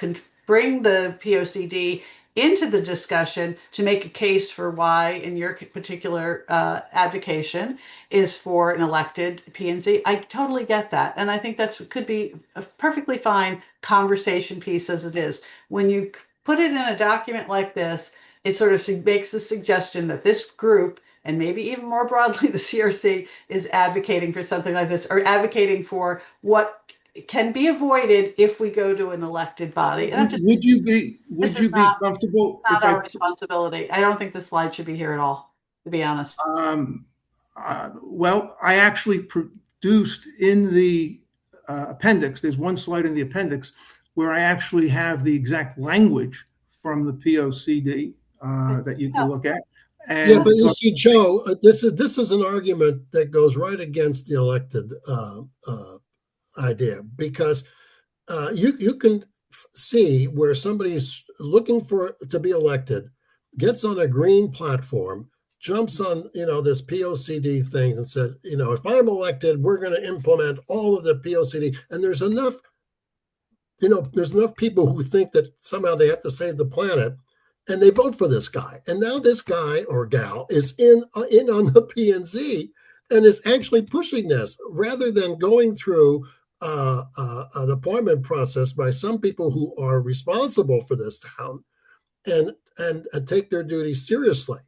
bring the POCD into the discussion to make a case for why, in your particular advocation, is for an elected P&Z. I totally get that. And I think that could be a perfectly fine conversation piece as it is. When you put it in a document like this, it sort of makes the suggestion that this group, and maybe even more broadly the CRC, is advocating for something like this, or advocating for what can be avoided if we go to an elected body. And Would you be comfortable not if our responsibility. I don't think the slide should be here at all, to be honest. Well, I actually produced in the appendix, there's one slide in the appendix where I actually have the exact language from the POCD that you can look at. And yeah, but you see, Joe, this is an argument that goes right against the elected idea, because you can see where somebody's looking to be elected, gets on a green platform, jumps on, this POCD thing and said, if I'm elected, we're going to implement all of the POCD. And there's enough people who think that somehow they have to save the planet, and they vote for this guy. And now this guy or gal is in on the P&Z and is actually pushing this rather than going through an appointment process by some people who are responsible for this town and take their duty seriously.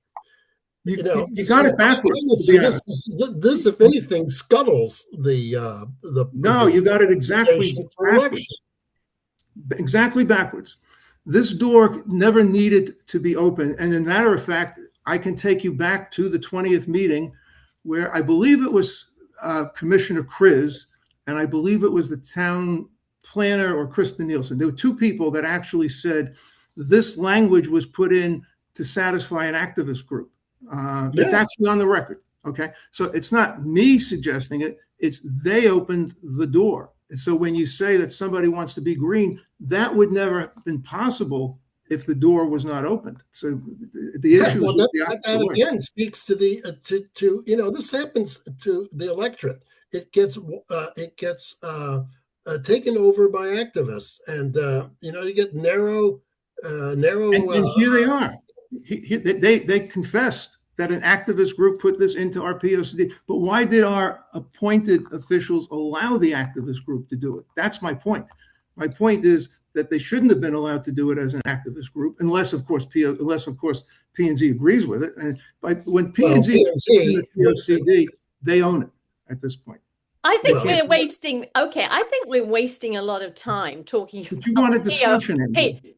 You got it backwards. This, if anything, scuttles the. No, you got it exactly backwards. Exactly backwards. This door never needed to be open. And as a matter of fact, I can take you back to the 20th meeting where I believe it was Commissioner Kriz, and I believe it was the town planner or Kristen Nielsen. There were two people that actually said this language was put in to satisfy an activist group. It's actually on the record. Okay. So it's not me suggesting it. It's they opened the door. So when you say that somebody wants to be green, that would never have been possible if the door was not opened. So the issue is that again speaks to the this happens to the electorate. It gets taken over by activists, and you get narrow. And here they are. They confessed that an activist group put this into our POCD. But why did our appointed officials allow the activist group to do it? That's my point. My point is that they shouldn't have been allowed to do it as an activist group, unless of course P&Z agrees with it. And when P&Z is in the POCD, they own it at this point. I think we're wasting. Okay, I think we're wasting a lot of time talking. But you want a discussion. Hey,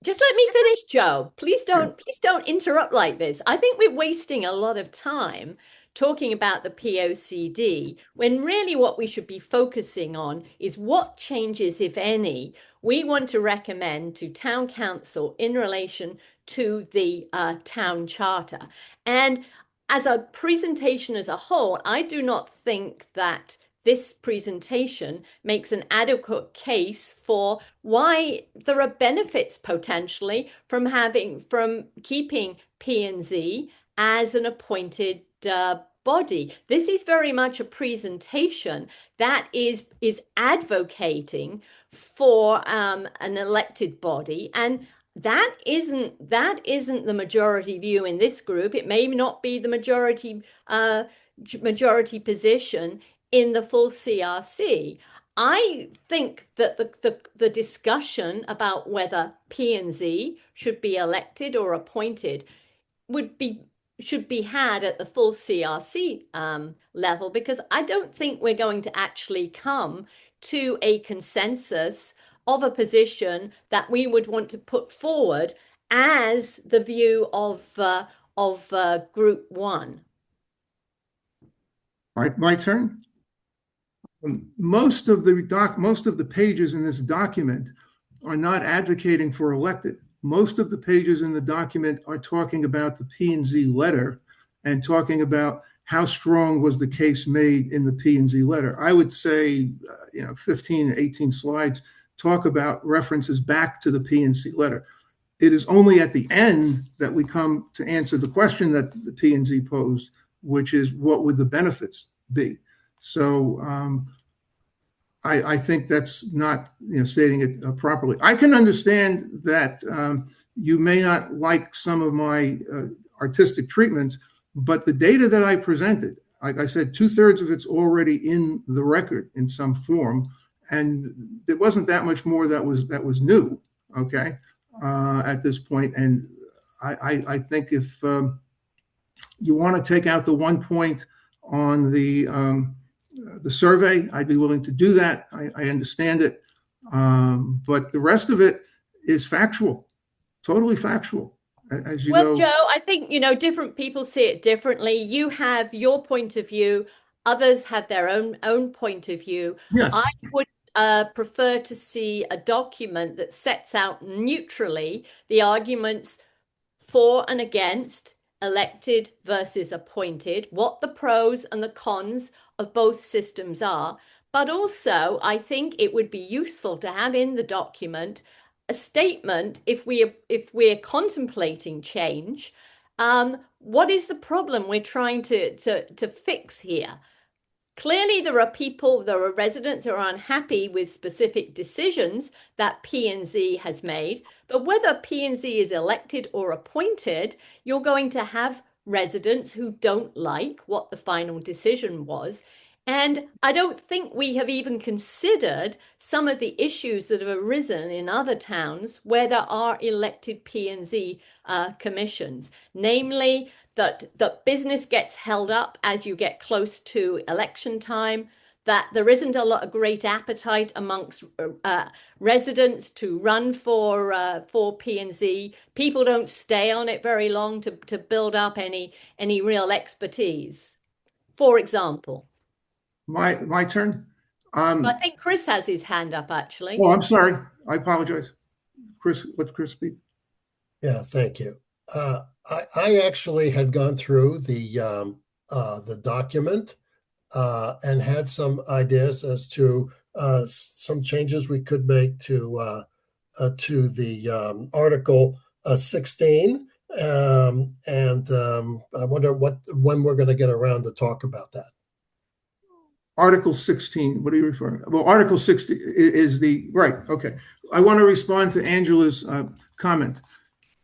just let me finish, Joe. Please don't interrupt like this. I think we're wasting a lot of time talking about the POCD when really what we should be focusing on is what changes, if any, we want to recommend to town council in relation to the town charter. And as a presentation as a whole, I do not think that this presentation makes an adequate case for why there are benefits potentially from keeping P&Z as an appointed body. This is very much a presentation that is advocating for an elected body, and that isn't the majority view in this group. It may not be the majority position in the full CRC. I think that the discussion about whether P&Z should be elected or appointed should be had at the full CRC level, because I don't think we're going to actually come to a consensus of a position that we would want to put forward as the view of Group 1. All right, my turn. Most of the pages in this document are not advocating for elected. Most of the pages in the document are talking about the P&Z letter and talking about how strong was the case made in the P&Z letter. I would say, 15 or 18 slides talk about references back to the P&Z letter. It is only at the end that we come to answer the question that the P&Z posed, which is what would the benefits be? So I think that's not stating it properly. I can understand that you may not like some of my artistic treatments, but the data that I presented, like I said, 2/3 of it's already in the record in some form, and there wasn't that much more that was new. Okay, at this point, and I think if you want to take out the 1 point on the survey, I'd be willing to do that. I understand it, but the rest of it is factual, totally factual. As you Well, Joe, I think different people see it differently. You have your point of view; others have their own point of view. Yes. I would prefer to see a document that sets out neutrally the arguments for and against elected versus appointed, what the pros and the cons of both systems are. But also, I think it would be useful to have in the document a statement if we're contemplating change. What is the problem we're trying to fix here? Clearly, there are residents who are unhappy with specific decisions that P&Z has made, but whether P&Z is elected or appointed, you're going to have residents who don't like what the final decision was. And I don't think we have even considered some of the issues that have arisen in other towns where there are elected P&Z commissions, namely that business gets held up as you get close to election time, that there isn't a lot of great appetite amongst residents to run for P&Z. People don't stay on it very long to build up any real expertise, for example. My turn. I think Chris has his hand up, actually. Oh, I'm sorry. I apologize. Chris, let Chris speak. Yeah, thank you. I actually had gone through the document and had some ideas as to some changes we could make to the Article 16, and I wonder when we're going to get around to talk about that. Article 16, what are you referring to? Well, Article 16 is right, okay. I want to respond to Angela's comment.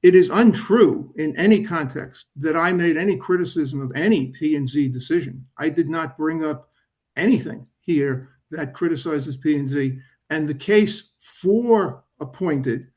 It is untrue in any context that I made any criticism of any P&Z decision. I did not bring up anything here that criticizes P&Z, and the case for appointed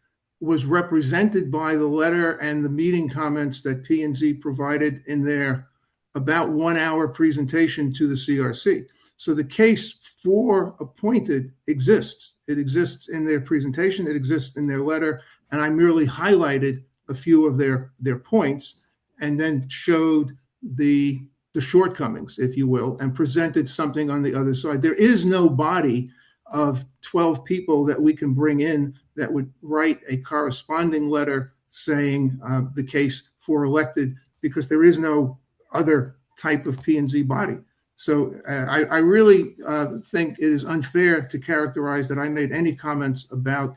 was represented by the letter and the meeting comments that P&Z provided in their about 1 hour presentation to the CRC. So the case for appointed exists. It exists in their presentation, it exists in their letter, and I merely highlighted a few of their points and then showed the shortcomings, if you will, and presented something on the other side. There is no body of 12 people that we can bring in that would write a corresponding letter saying the case for elected, because there is no other type of P&Z body. So I really think it is unfair to characterize that I made any comments about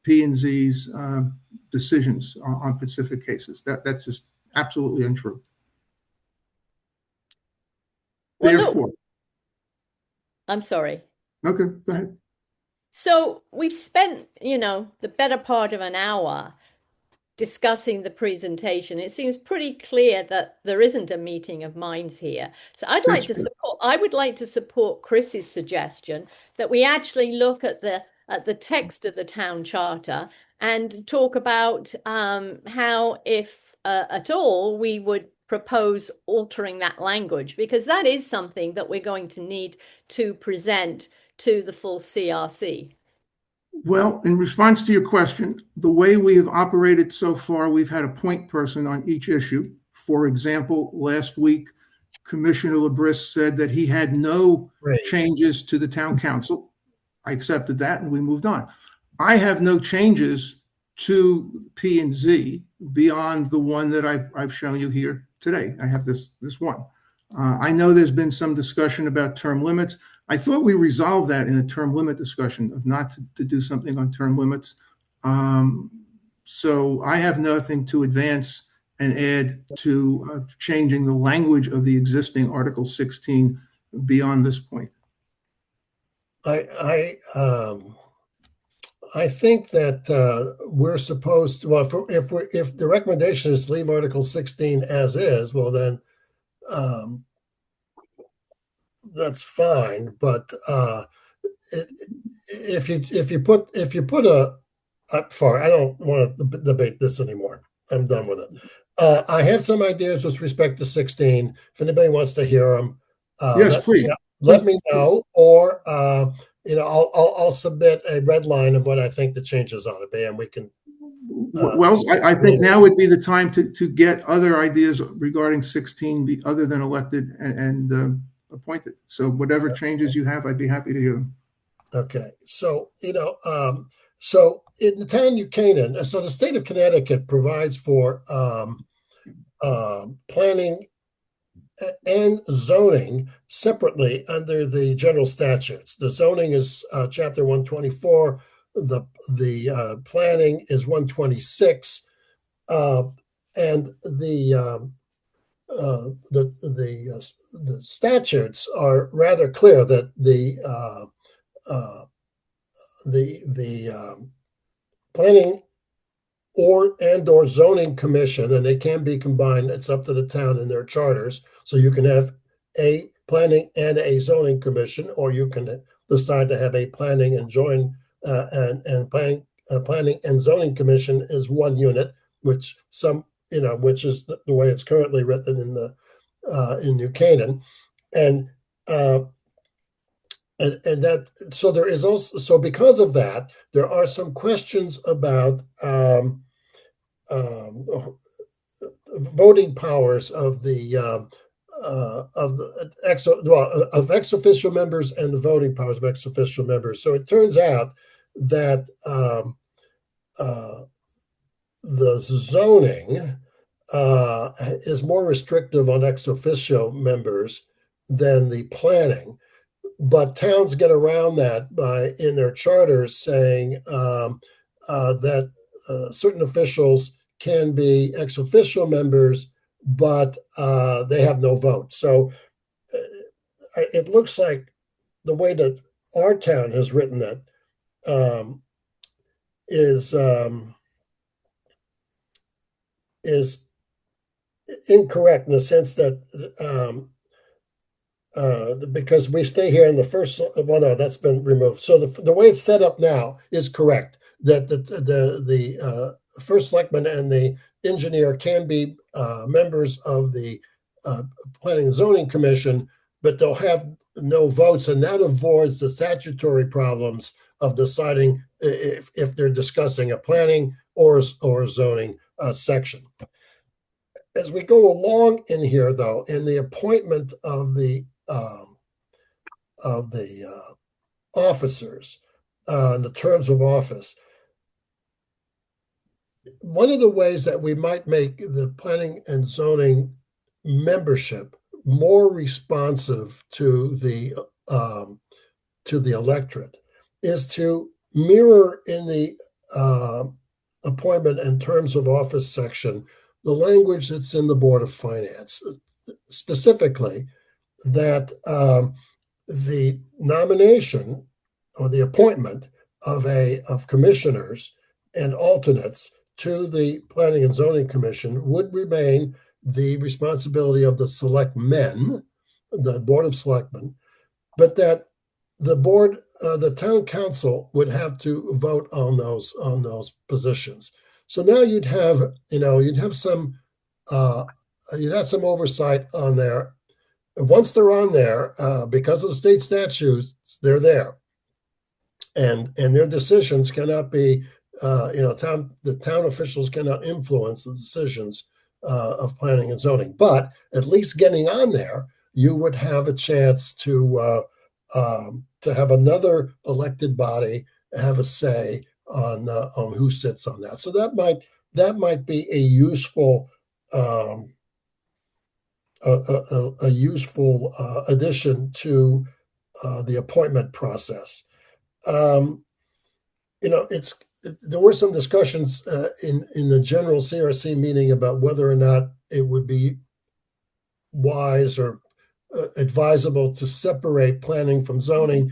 P&Z's decisions on Pacific cases. That's just absolutely untrue. Well, Therefore, look, I'm sorry. Okay, go ahead. So we've spent, the better part of an hour discussing the presentation. It seems pretty clear that there isn't a meeting of minds here. So I would like to support Chris's suggestion that we actually look at the text of the town charter and talk about how, if at all, we would propose altering that language, because that is something that we're going to need to present to the full CRC. Well, in response to your question, the way we have operated so far, we've had a point person on each issue. For example, last week, Commissioner Labris said that he had no changes to the town council. I accepted that and we moved on. I have no changes to P&Z beyond the one that I've shown you here today. I have this one. I know there's been some discussion about term limits. I thought we resolved that in a term limit discussion of not to do something on term limits. So I have nothing to advance and add to changing the language of the existing Article 16 beyond this point. I think that we're supposed to. Well, if the recommendation is to leave Article 16 as is, well then that's fine. But if you put a I don't want to debate this anymore. I'm done with it. I have some ideas with respect to 16. If anybody wants to hear them, yes, please. Let me know, or I'll submit a red line of what I think the changes ought to be, and we can. I think now would be the time to get other ideas regarding 16, other than elected and appointed. So whatever changes you have, I'd be happy to hear them. Okay, so so in the town New Canaan, so the state of Connecticut provides for planning and zoning separately under the general statutes. The zoning is chapter 124, the planning is 126, and the statutes are rather clear that the planning or zoning commission, and they can be combined. It's up to the town and their charters. So you can have a planning and a zoning commission, or you can decide to have a planning and planning and zoning commission is one unit, which which is the way it's currently written in New Canaan, and that, so there is also, so because of that, there are some questions about voting powers of ex officio members and the voting powers of ex officio members. So it turns out that the zoning is more restrictive on ex officio members than the planning. But towns get around that by, in their charters, saying that certain officials can be ex officio members, but they have no vote. So it looks like the way that our town has written it is incorrect in the sense that because we stay here in the first, well, no, that's been removed. So the way it's set up now is correct, that the first selectman and the engineer can be members of the planning and zoning commission, but they'll have no votes, and that avoids the statutory problems of deciding if they're discussing a planning or a zoning section. As we go along in here, though, in the appointment of the officers, in the terms of office, one of the ways that we might make the planning and zoning membership more responsive to the electorate is to mirror in the appointment and terms of office section the language that's in the Board of Finance, specifically that the nomination or the appointment of commissioners and alternates to the Planning and Zoning Commission would remain the responsibility of the selectmen, the Board of Selectmen, but that the town council would have to vote on those positions. So now you'd have some oversight on there. Once they're on there, because of the state statutes, they're there, and their decisions cannot be, the town officials cannot influence the decisions of planning and zoning. But at least getting on there, you would have a chance to have another elected body have a say on who sits on that. So that might be a useful addition to the appointment process. There were some discussions in the general CRC meeting about whether or not it would be wise or advisable to separate planning from zoning.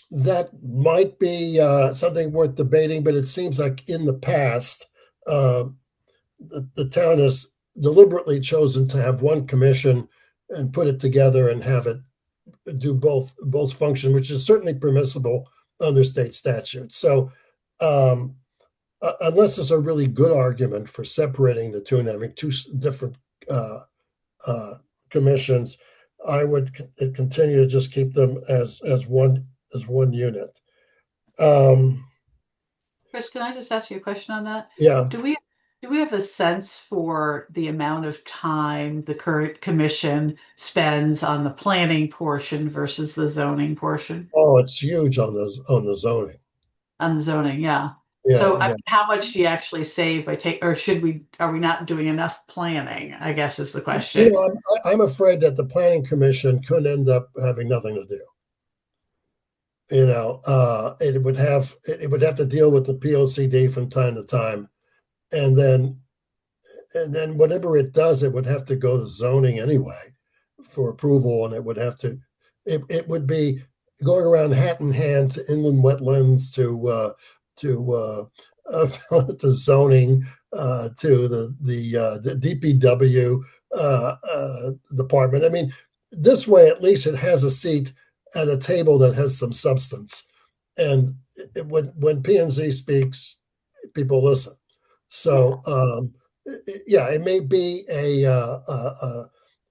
That might be something worth debating, but it seems like in the past, the town has deliberately chosen to have one commission and put it together and have it do both function, which is certainly permissible under state statute. So unless there's a really good argument for separating the two and having two different commissions, I would continue to just keep them as one unit. Chris, can I just ask you a question on that? Yeah. Do we have a sense for the amount of time the current commission spends on the planning portion versus the zoning portion? Oh, it's huge on the zoning. On the zoning, yeah. Yeah, So yeah. how much do you actually save by or are we not doing enough planning, I guess is the question. I'm afraid that the planning commission could end up having nothing to do. it would have to deal with the POCD from time to time, and then whatever it does, it would have to go to zoning anyway for approval, and it would have to. It would be going around hat in hand to inland wetlands, to zoning, to the DPW department. I mean, this way at least it has a seat at a table that has some substance, and when P&Z speaks, people listen. So yeah, it may be a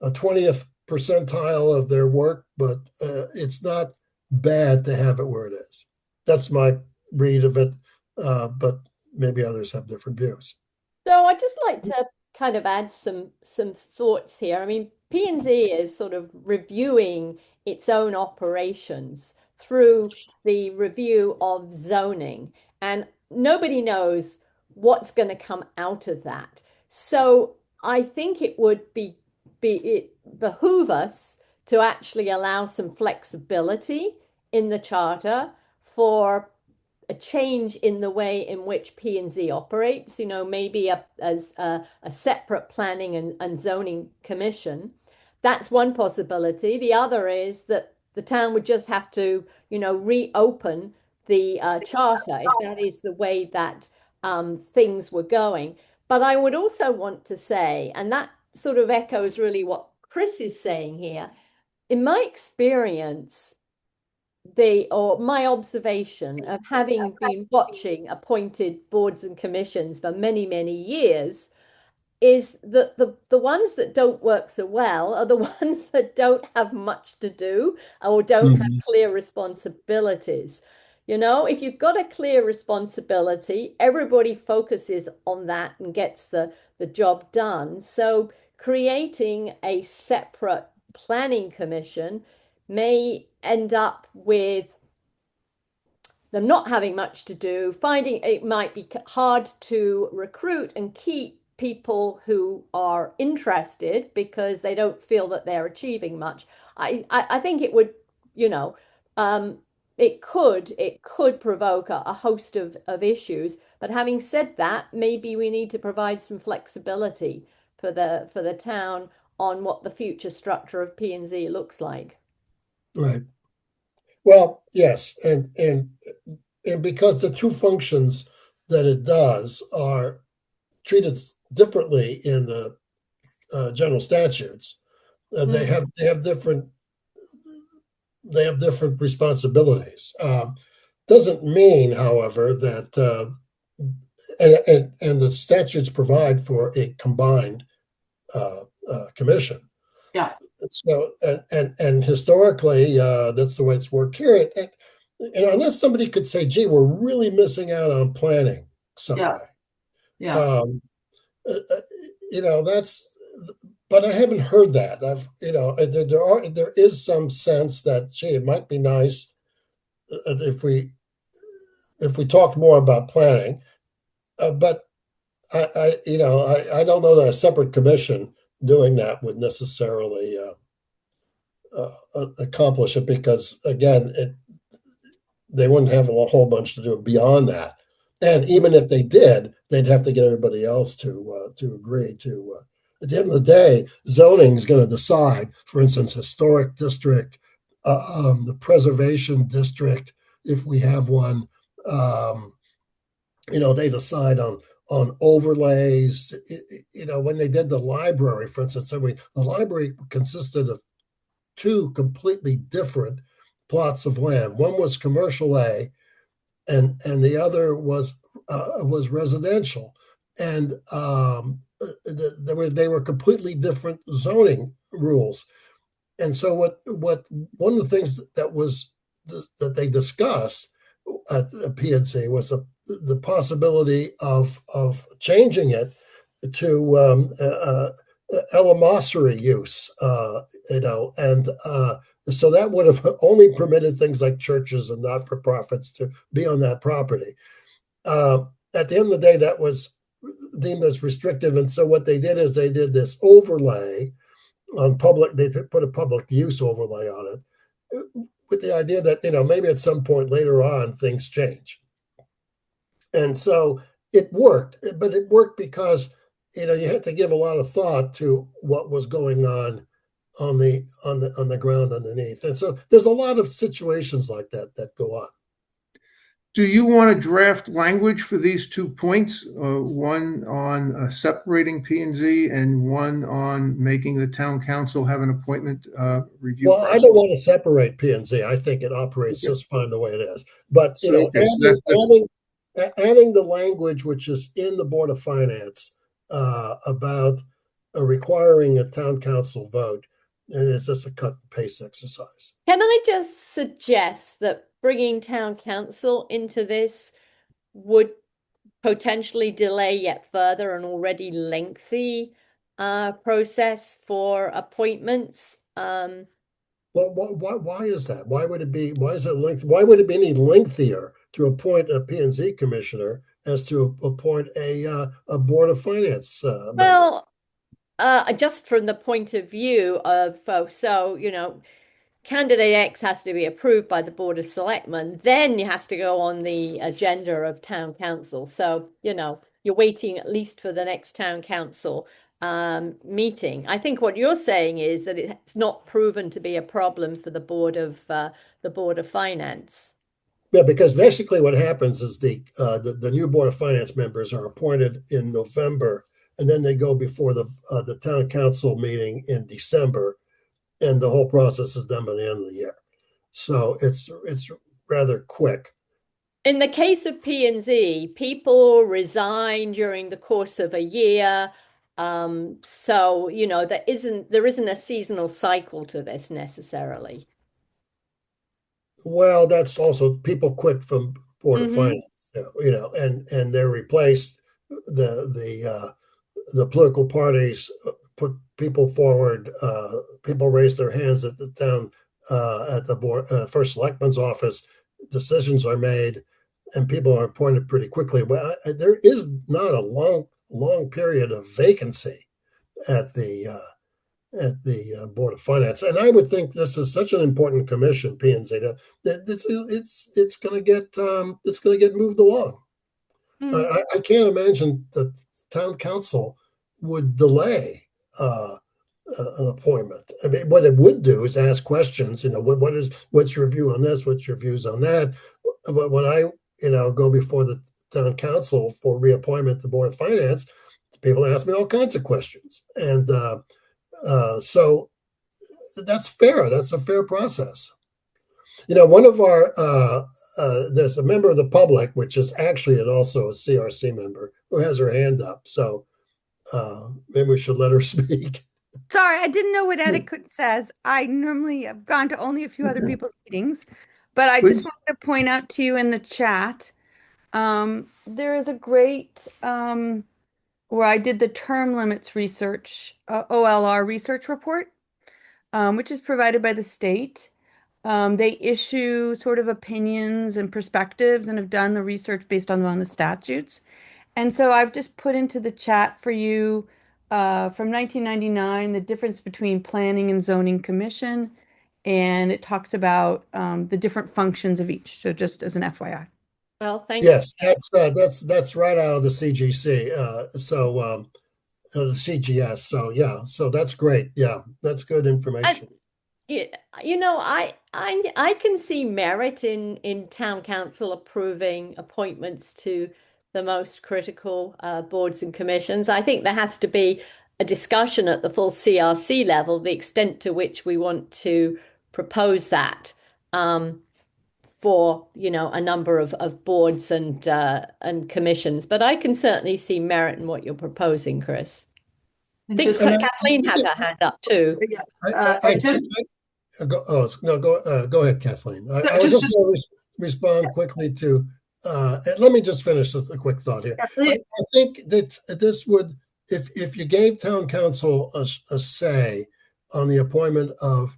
20th percentile of their work, but it's not bad to have it where it is. That's my read of it, but maybe others have different views. So I'd just like to kind of add some thoughts here. I mean, P&Z is sort of reviewing its own operations through the review of zoning, and nobody knows what's going to come out of that. So I think it would behoove us to actually allow some flexibility in the charter for a change in the way in which P&Z operates, maybe as a separate planning and zoning commission. That's one possibility. The other is that the town would just have to, reopen the charter if that is the way that things were going. But I would also want to say, and that sort of echoes really what Chris is saying here, in my experience, my observation of having been watching appointed boards and commissions for many, many years is that the ones that don't work so well are the ones that don't have much to do or don't have clear responsibilities. If you've got a clear responsibility, everybody focuses on that and gets the job done. So creating a separate planning commission may end up with them not having much to do, finding it might be hard to recruit and keep people who are interested because they don't feel that they're achieving much. I think it would, it could provoke a host of issues. But having said that, maybe we need to provide some flexibility for the town on what the future structure of P&Z looks like. Right. Well, yes, and because the two functions that it does are treated differently in the general statutes, they have different responsibilities. Doesn't mean, however, that and the statutes provide for a combined commission. Yeah. So and historically, that's the way it's worked here. And unless somebody could say, "Gee, we're really missing out on planning some way," that's. But I haven't heard that. There is some sense that, gee, it might be nice if we talked more about planning. But I don't know that a separate commission doing that would necessarily accomplish it, because again, they wouldn't have a whole bunch to do beyond that. And even if they did, they'd have to get everybody else to agree to. At the end of the day, zoning is going to decide. For instance, historic district, the preservation district, if we have one. They decide on overlays. When they did the library, for instance, the library consisted of two completely different plots of land. One was commercial A, and the other was residential, and they were completely different zoning rules. And so what one of the things that they discussed at P&Z was the possibility of changing it to eleemosynary use, and so that would have only permitted things like churches and not-for-profits to be on that property. At the end of the day, that was deemed as restrictive, and so what they did is they did this overlay on public. They put a public use overlay on it, with the idea that, maybe at some point later on things change. And so it worked, but it worked because, you had to give a lot of thought to what was going on the ground underneath. And so there's a lot of situations like that go on. Do you want to draft language for these 2 points? One on separating P&Z and one on making the town council have an appointment review Well, process? I don't want to separate P&Z. I think it operates Okay. just fine the way it is. But, So, okay, adding the language which is in the Board of Finance about requiring a town council vote, and it's just a cut and paste exercise. Can I just suggest that bringing town council into this would potentially delay yet further an already lengthy process for appointments? Well, why is that? Why would it be? Why is it length? Why would it be any lengthier to appoint a P&Z commissioner as to appoint a Board of Finance member? Well, just from the point of view of, candidate X has to be approved by the Board of Selectmen, then it has to go on the agenda of town council. So, you're waiting at least for the next town council meeting. I think what you're saying is that it's not proven to be a problem for the Board of Finance. Yeah, because basically what happens is the new Board of Finance members are appointed in November, and then they go before the town council meeting in December, and the whole process is done by the end of the year. So it's rather quick. In the case of P&Z, people resign during the course of a year. So, there isn't a seasonal cycle to this necessarily. Well, that's also people quit from Board of Finance, and they're replaced. The political parties put people forward. People raise their hands at the town at the board, first selectman's office. Decisions are made, and people are appointed pretty quickly. But there is not a long period of vacancy at the Board of Finance, and I would think this is such an important commission, P&Z, that it's going to get moved along. I can't imagine that town council would delay an appointment. I mean, what it would do is ask questions. What's your view on this? What's your views on that? But when I go before the town council for reappointment to the Board of Finance, people ask me all kinds of questions, and so that's fair. That's a fair process. One of our there's a member of the public, which is actually also a CRC member, who has her hand up. So maybe we should let her speak. Sorry, I didn't know what etiquette says. I normally have gone to only a few other people's meetings, but I just wanted to point out to you in the chat, there is a great where I did the term limits research, OLR research report, which is provided by the state. They issue sort of opinions and perspectives and have done the research based on the statutes. And so I've just put into the chat for you from 1999, the difference between planning and zoning commission. And it talks about the different functions of each. So just as an FYI. Well, thank you. Yes, that's right out of the CGC. The CGS. So yeah, so that's great. Yeah, that's good information. I can see merit in town council approving appointments to the most critical boards and commissions. I think there has to be a discussion at the full CRC level, the extent to which we want to propose that for a number of boards and commissions. But I can certainly see merit in what you're proposing, Chris. I think Kathleen has her hand up too. Go ahead, Kathleen. I was just going to respond quickly to. Let me just finish with a quick thought here. I think that this would, if you gave town council a say on the appointment of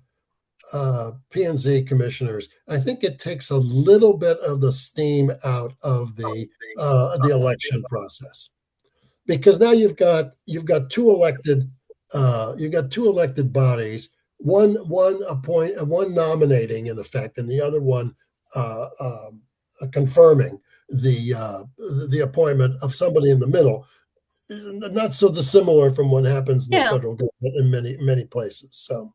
P&Z commissioners, I think it takes a little bit of the steam out of the election process, because now you've got two elected bodies one nominating in effect, and the other one confirming the appointment of somebody in the middle. Not so dissimilar from what happens in the Yeah. federal government in many places. So.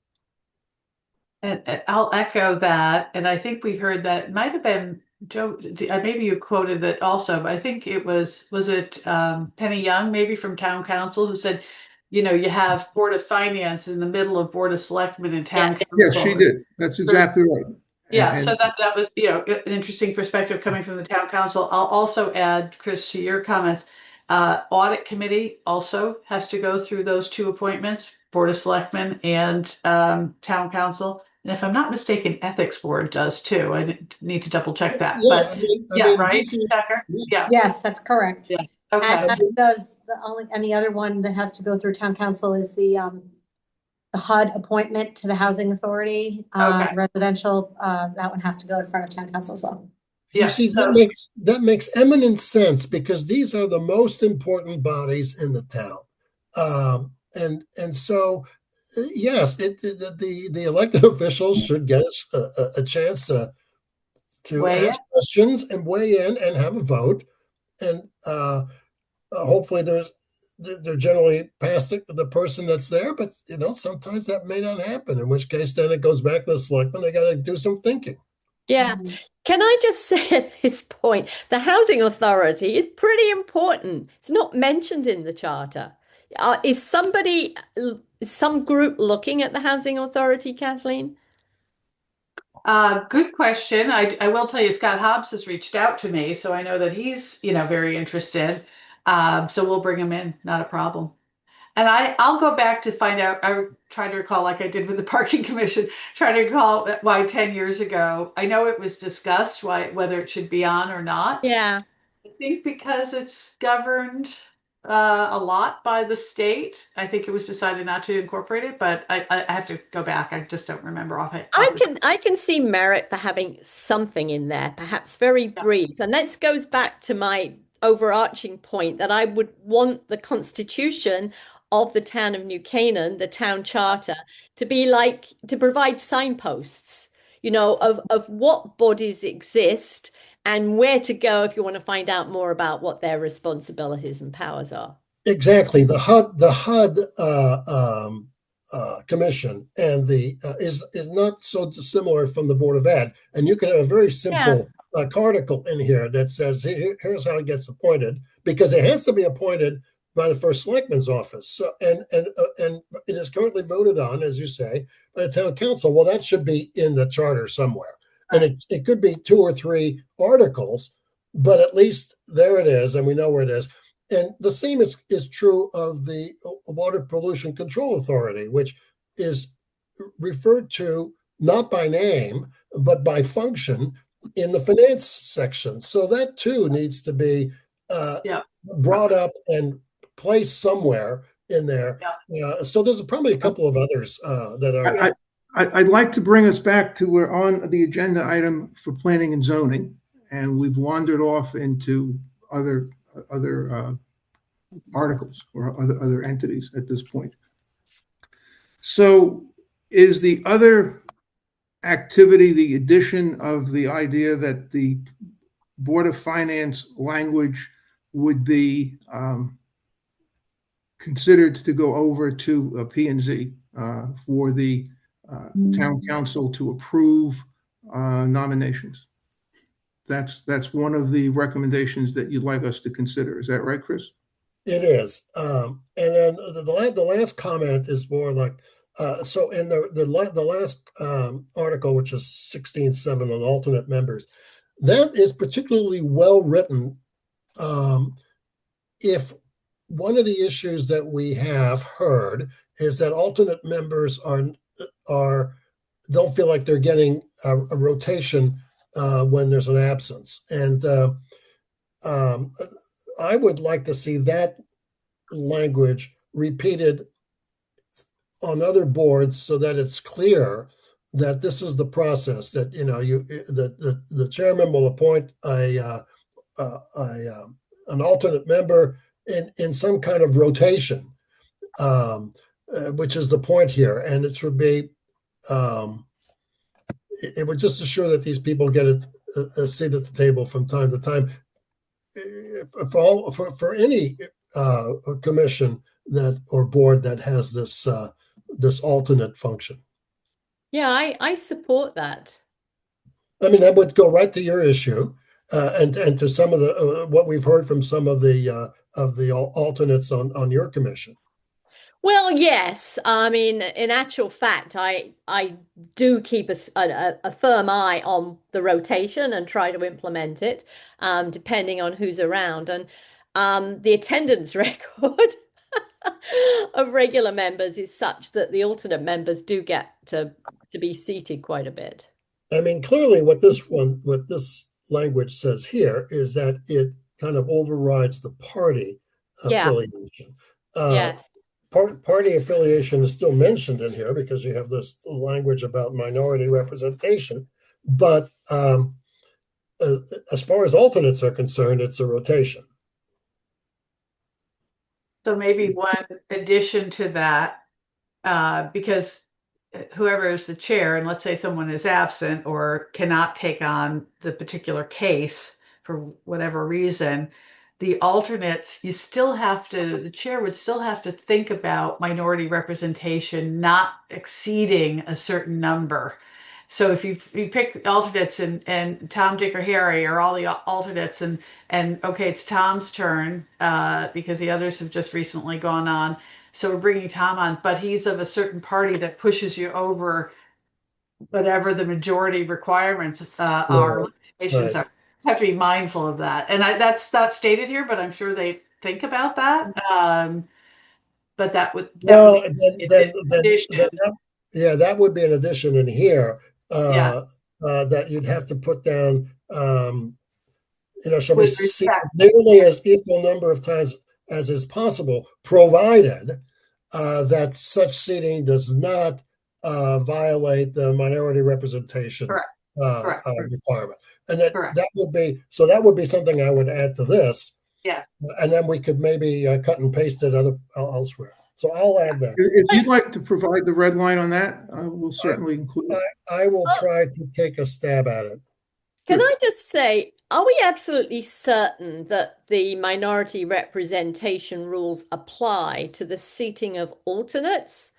And I'll echo that. And I think we heard that might have been Joe, maybe you quoted it also, but I think it was it Penny Young, maybe from town council, who said, you have Board of Finance in the middle of Board of Selectmen and town council. Yes, she did. That's exactly right. Yeah, so that was, an interesting perspective coming from the town council. I'll also add, Chris, to your comments, audit committee also has to go through those two appointments, Board of Selectmen and town council. And if I'm not mistaken, ethics board does too. I need to double check that. Yeah, but right, Tucker? Yeah. Yes, that's correct. Yeah. Okay. As does the other one that has to go through town council is the HUD appointment to the housing authority, residential. That one has to go in front of town council as well. Yeah, see, that makes eminent sense because these are the most important bodies in the town, and so yes, the elected officials should get a chance to ask questions and weigh in and have a vote, and hopefully they're generally past the person that's there, but sometimes that may not happen. In which case, then it goes back to the selectmen. They got to do some thinking. Yeah. Can I just say at this point, the housing authority is pretty important. It's not mentioned in the charter. Is some group looking at the housing authority, Kathleen? Good question. I will tell you, Scott Hobbs has reached out to me, so I know that he's, very interested. So we'll bring him in, not a problem. And I'll go back to find out. I tried to recall, like I did with the parking commission, trying to recall why 10 years ago. I know it was discussed whether it should be on or not. Yeah. I think because it's governed a lot by the state. I think it was decided not to incorporate it, but I have to go back. I just don't remember off it. I can see merit for having something in there, perhaps very brief. And that goes back to my overarching point that I would want the constitution of the town of New Canaan, the town charter, to provide signposts, of what bodies exist and where to go if you want to find out more about what their responsibilities and powers are. Exactly. The HUD commission and is not so dissimilar from the Board of Ed. And you can have a very simple article in here that says, here's how it gets appointed, because it has to be appointed by the first selectman's office. So, and it is currently voted on, as you say, by the town council. Well, that should be in the charter somewhere. And it could be 2 or 3 articles, but at least there it is, and we know where it is. And the same is true of the Water Pollution Control Authority, which is referred to not by name, but by function in the finance section. So that too needs to be brought up and placed somewhere in there. So there's probably a couple of others that are. I'd like to bring us back to we're on the agenda item for planning and zoning, and we've wandered off into other articles or other entities at this point. So is the other activity the addition of the idea that the Board of Finance language would be considered to go over to P&Z for the town council to approve nominations? That's one of the recommendations that you'd like us to consider. Is that right, Chris? It is. And then the last comment is more like, so in the last article, which is 16.7 on alternate members, that is particularly well written. If one of the issues that we have heard is that alternate members don't feel like they're getting a rotation when there's an absence. And I would like to see that language repeated on other boards so that it's clear that this is the process, that the chairman will appoint an alternate member in some kind of rotation, which is the point here. And it should be it would just assure that these people get a seat at the table from time to time. For any commission that or board that has this alternate function. Yeah, I support that. I mean, that would go right to your issue, and to some of the what we've heard from some of the alternates on your commission. Well, yes. I mean, in actual fact, I do keep a firm eye on the rotation and try to implement it, depending on who's around. And the attendance record of regular members is such that the alternate members do get to be seated quite a bit. I mean, clearly, what this language says here is that it kind of overrides the party affiliation. Yeah. Party affiliation is still mentioned in here because you have this language about minority representation. But as far as alternates are concerned, it's a rotation. So maybe one addition to that, because whoever is the chair, and let's say someone is absent or cannot take on the particular case for whatever reason, the alternates, the chair would still have to think about minority representation not exceeding a certain number. So if you pick the alternates and Tom, Dick, or Harry are all the alternates, and okay, it's Tom's turn because the others have just recently gone on. So we're bringing Tom on, but he's of a certain party that pushes you over whatever the majority requirements are, limitations are. You have to be mindful of that. And that's not stated here, but I'm sure they think about that. But that would that would be an addition in here that you'd have to put down. Shall be nearly as equal number of times as is possible, provided that such seating does not violate the minority representation requirement. And that would be something I would add to this. Yeah. And then we could maybe cut and paste it elsewhere. So I'll add that. If you'd like to provide the red line on that, we'll certainly include it. I will try to take a stab at it. Can I just say, are we absolutely certain that the minority representation rules apply to the seating of alternates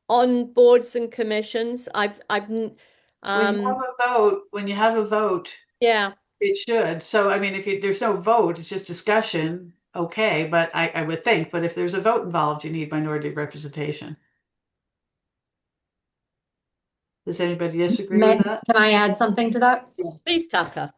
on boards and commissions? When you have a vote, yeah, it should. So I mean, if there's no vote, it's just discussion. Okay, but I would think, but if there's a vote involved, you need minority representation. Does anybody disagree with that? Can I add something to that? Please, Tata.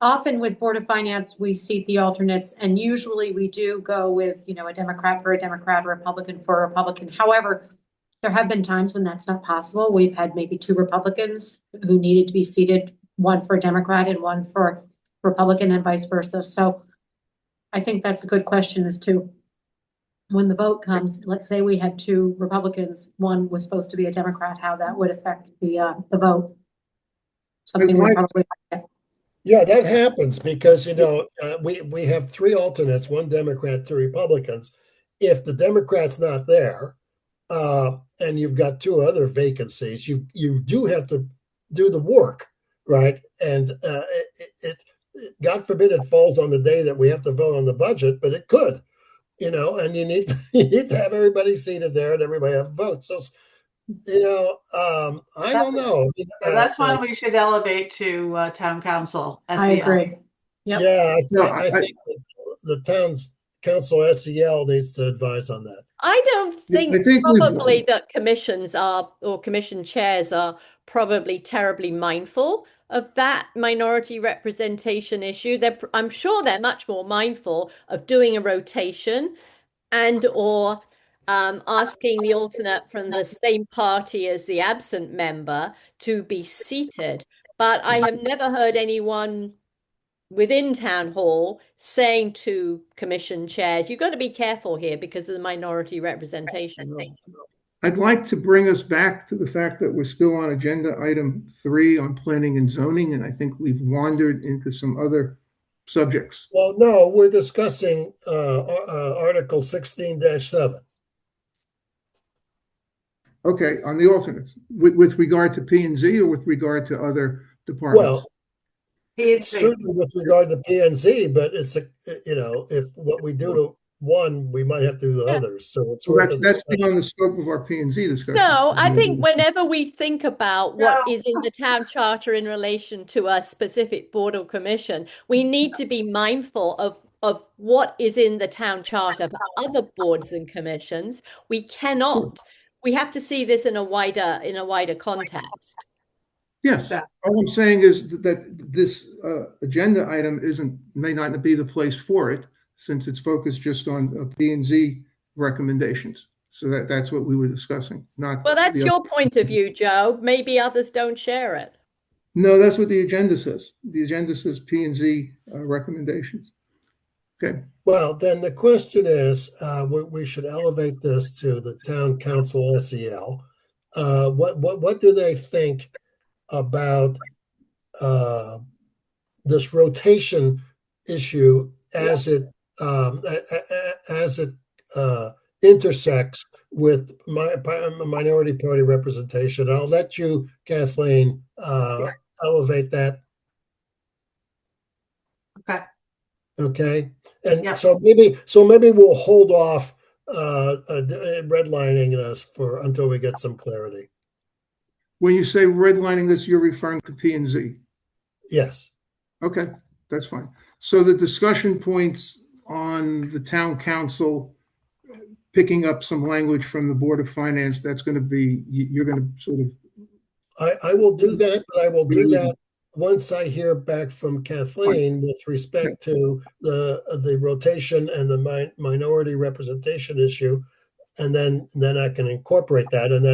Often with Board of Finance, we seat the alternates, and usually we do go with, a Democrat for a Democrat, a Republican for a Republican. However, there have been times when that's not possible. We've had maybe two Republicans who needed to be seated, one for a Democrat and one for Republican, and vice versa. So I think that's a good question as to when the vote comes, let's say we had two Republicans, one was supposed to be a Democrat, how that would affect the vote. Something we probably. Yeah, that happens because, we have three alternates, one Democrat, two Republicans. If the Democrat's not there, and you've got two other vacancies, you do have to do the work, right? And it God forbid it falls on the day that we have to vote on the budget, but it could, and you need to have everybody seated there and everybody have votes. So, I don't know. That's why we should elevate to town council. SEL. I agree. Yep. Yeah, I think the town's council SEL needs to advise on that. I don't think probably that commissions or commission chairs are probably terribly mindful of that minority representation issue. I'm sure they're much more mindful of doing a rotation and or asking the alternate from the same party as the absent member to be seated. But I have never heard anyone within town hall saying to commission chairs, you've got to be careful here because of the minority representation rule. I'd like to bring us back to the fact that we're still on agenda item 3 on planning and zoning, and I think we've wandered into some other subjects. Well, no, we're discussing Article 16-7. Okay, on the alternates, with regard to P and Z or with regard to other departments? Well, P&Z. certainly with regard to P and Z, but it's if what we do to one, we might have to do to Yeah. others. So it's Well, worth a that's discussion. beyond the scope of our P and Z discussion. No, I think whenever we think about what is in the town charter in relation to a specific board or commission, we need to be mindful of what is in the town charter for other boards and commissions. We have to see this in a wider context. Yes, all I'm saying is that this agenda item may not be the place for it, since it's focused just on P and Z recommendations. So that's what we were discussing, not. Well, that's the your other- point of view, Joe. Maybe others don't share it. No, that's what the agenda says. The agenda says P and Z recommendations. Okay, Well, then the question is, we should elevate this to the town council SEL. What do they think about this rotation issue as it intersects with minority party representation? I'll let you, Kathleen, elevate that. Okay. Okay, and Yeah. so maybe we'll hold off redlining this until we get some clarity. when you say redlining this, you're referring to P and Z. Yes. Okay, that's fine. So the discussion points on the town council picking up some language from the Board of Finance, that's going to be, you're going to sort of. I will do that, but I will do that once I hear back from Kathleen with respect to the rotation and the minority representation issue, and then I can incorporate that, and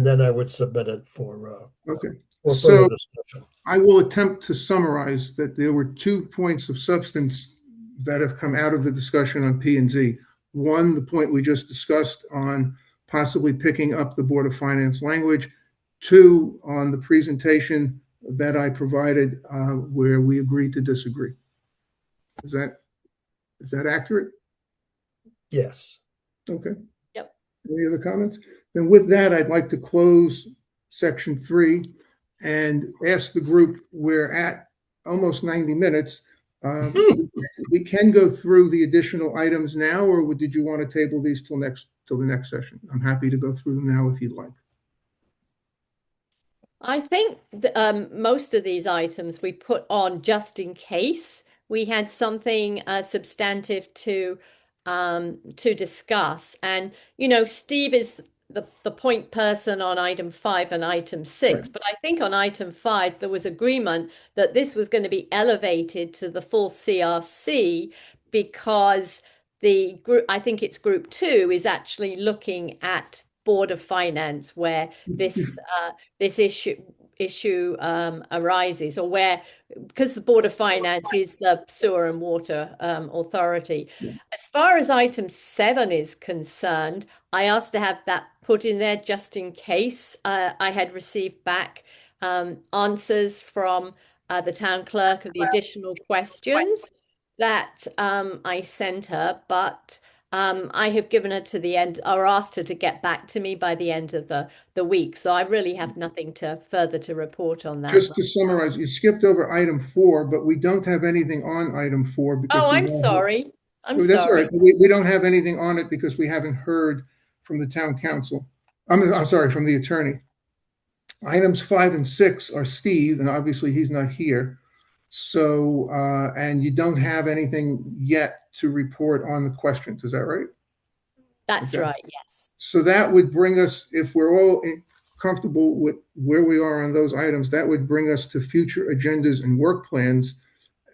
then I would submit it for Okay. for So further discussion. I will attempt to summarize that there were 2 points of substance that have come out of the discussion on P and Z. One, the point we just discussed on possibly picking up the Board of Finance language. 2, on the presentation that I provided where we agreed to disagree. Is that accurate? Yes. Okay. Yep. Any other comments? Then with that, I'd like to close section 3 and ask the group, we're at almost 90 minutes. We can go through the additional items now, or did you want to table these till the next session? I'm happy to go through them now if you'd like. I think most of these items we put on just in case we had something substantive to discuss. And Steve is the point person on item 5 and item 6, Right. but I think on item 5 there was agreement that this was going to be elevated to the full CRC because the group, I think it's group 2, is actually looking at Board of Finance where this issue arises, or where, because the Board of Finance is the sewer and water authority. Yeah. As far as item 7 is concerned, I asked to have that put in there just in case I had received back answers from the town clerk of the additional questions that I sent her, but I have given her to the end, or asked her to get back to me by the end of the week. So I really have nothing further to report on that. Just to summarize, you skipped over item 4, but we don't have anything on item 4 because. Oh, I'm sorry. That's all right. We don't have anything on it because we haven't heard from the town council. I'm sorry, from the attorney. Items 5 and 6 are Steve, and obviously he's not here. So, and you don't have anything yet to report on the questions. Is that right? That's Okay. right. Yes. So that would bring us, if we're all comfortable with where we are on those items, that would bring us to future agendas and work plans.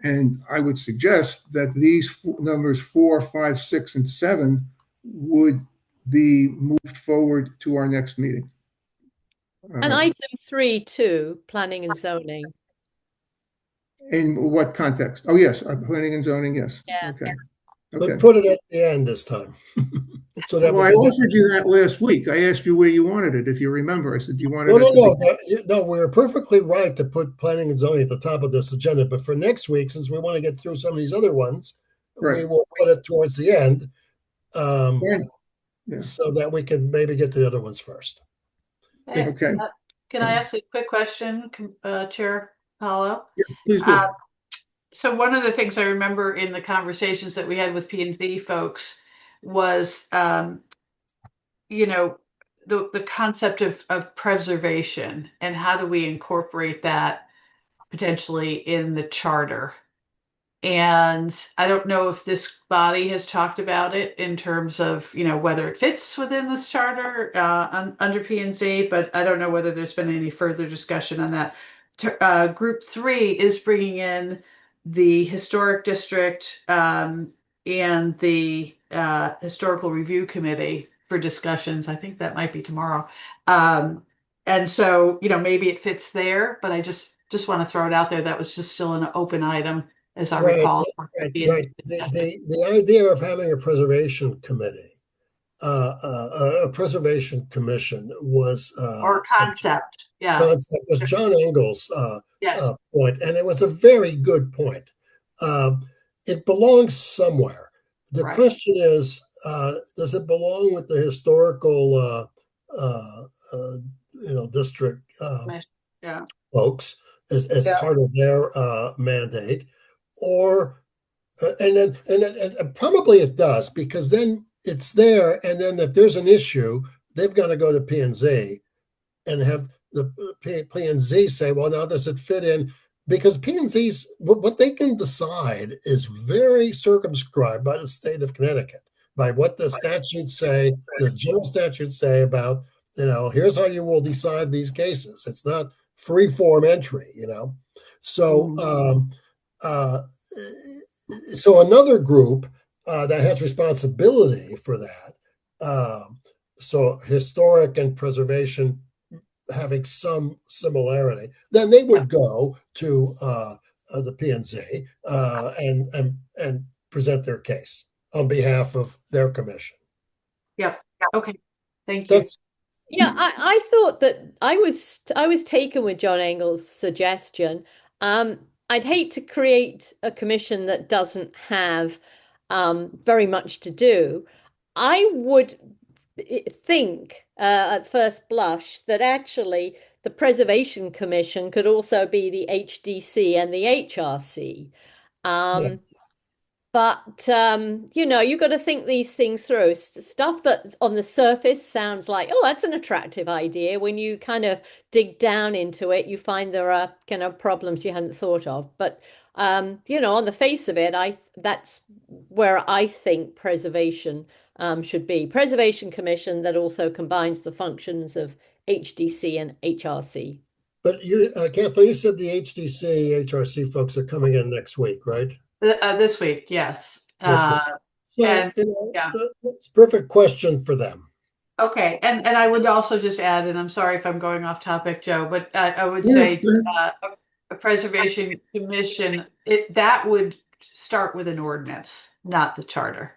And I would suggest that these numbers 4, 5, 6, and 7 would be moved forward to our next meeting. And item 3 too, planning and zoning. In what context? Oh, yes, planning and zoning, yes. Yeah. Okay. But Okay. put it at the end this time. So that Well, I would be offered you that last week. I asked you where you wanted it, if you remember. I said, do you want it? No, we're perfectly right to put planning and zoning at the top of this agenda. But for next week, since we want to get through some of these other ones, we Right. will put it towards the end. Fine. Yeah. so that we can maybe get the other ones first. Hey, Okay. can I ask a quick question, Chair Paulo? Yeah, please do. So one of the things I remember in the conversations that we had with P&Z folks was, you know, the concept of preservation and how do we incorporate that potentially in the charter. And I don't know if this body has talked about it in terms of, whether it fits within this charter under P&Z, but I don't know whether there's been any further discussion on that. Group 3 is bringing in the historic district and the historical review committee for discussions. I think that might be tomorrow. And so, maybe it fits there, but I just want to throw it out there. That was just still an open item, as I recall. Right. The idea of having a preservation committee, a preservation commission was or concept. Yeah. Concept was John Engel's Yes. point, and it was a very good point. It belongs somewhere. The Right. question is, does it belong with the historical, district Yeah. folks as Yeah. part of their mandate, or and probably it does, because then it's there, and then if there's an issue, they've got to go to P&Z and have the P&Z say, well, now does it fit in? Because P&Z's, what they can decide is very circumscribed by the state of Connecticut, by what the statutes say, the general statutes say about, here's how you will decide these cases. It's not free form entry, So, so another group that has responsibility for that, so historic and preservation having some similarity, then they would go to the P&Z and present their case on behalf of their commission. Yep. Okay. Thank you. Yeah, I thought that I was taken with John Engel's suggestion. I'd hate to create a commission that doesn't have very much to do. I would think at first blush that actually the Preservation Commission could also be the HDC and the HRC. But you got to think these things through. Stuff that on the surface sounds like, oh, that's an attractive idea. When you kind of dig down into it, you find there are kind of problems you hadn't thought of. But on the face of it, that's where I think preservation should be. Preservation Commission that also combines the functions of HDC and HRC. But you, Kathleen, you said the HDC, HRC folks are coming in next week, right? This week, yes. It's a perfect question for them. Okay, and I would also just add, and I'm sorry if I'm going off topic, Joe, but I would say a preservation commission, that would start with an ordinance, not the charter.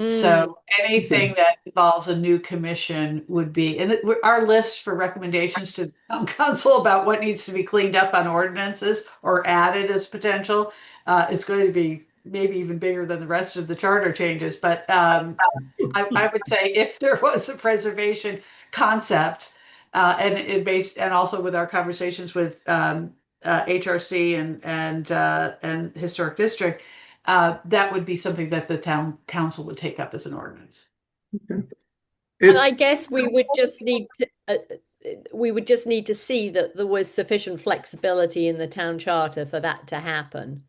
So anything that involves a new commission would be, and our list for recommendations to town council about what needs to be cleaned up on ordinances or added as potential is going to be maybe even bigger than the rest of the charter changes. But I would say if there was a preservation concept and also with our conversations with HRC and historic district, that would be something that the town council would take up as an ordinance. And I guess we would just need to see that there was sufficient flexibility in the town charter for that to happen.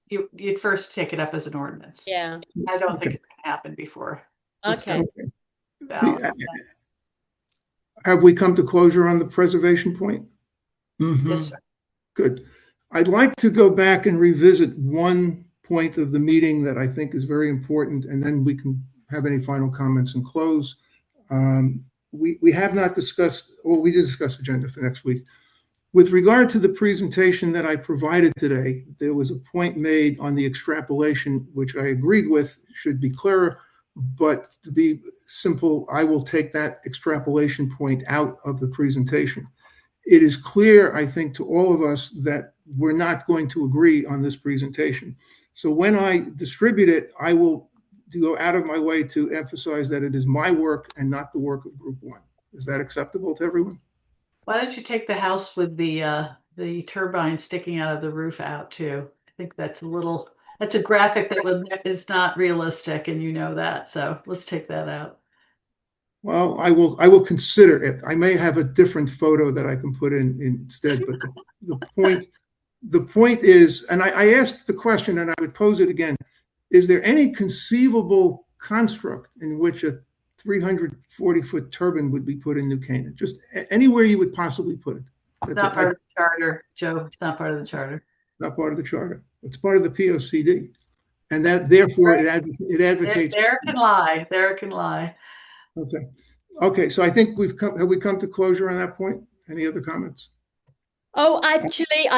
You'd first take it up as an ordinance. Yeah. I don't think it can happen before. Okay. Have we come to closure on the preservation point? Yes, sir. Good. I'd like to go back and revisit one point of the meeting that I think is very important, and then we can have any final comments and close. We have not discussed, well, we did discuss agenda for next week. With regard to the presentation that I provided today, there was a point made on the extrapolation, which I agreed with should be clearer, but to be simple, I will take that extrapolation point out of the presentation. It is clear, I think, to all of us that we're not going to agree on this presentation. So when I distribute it, I will to go out of my way to emphasize that it is my work and not the work of Group 1. Is that acceptable to everyone? Why don't you take the house with the turbine sticking out of the roof out too? I think that's a graphic that is not realistic, and you know that. So let's take that out. Well, I will consider it. I may have a different photo that I can put in instead, but the point is, and I asked the question and I would pose it again, is there any conceivable construct in which a 340-foot turbine would be put in New Canaan? Just anywhere you would possibly put it. It's not part of the charter, Joe. It's not part of the charter. Not part of the charter. It's part of the POCD. And that therefore it advocates. There can lie. There can lie. Okay. Okay. So I think have we come to closure on that point? Any other comments? Oh, actually,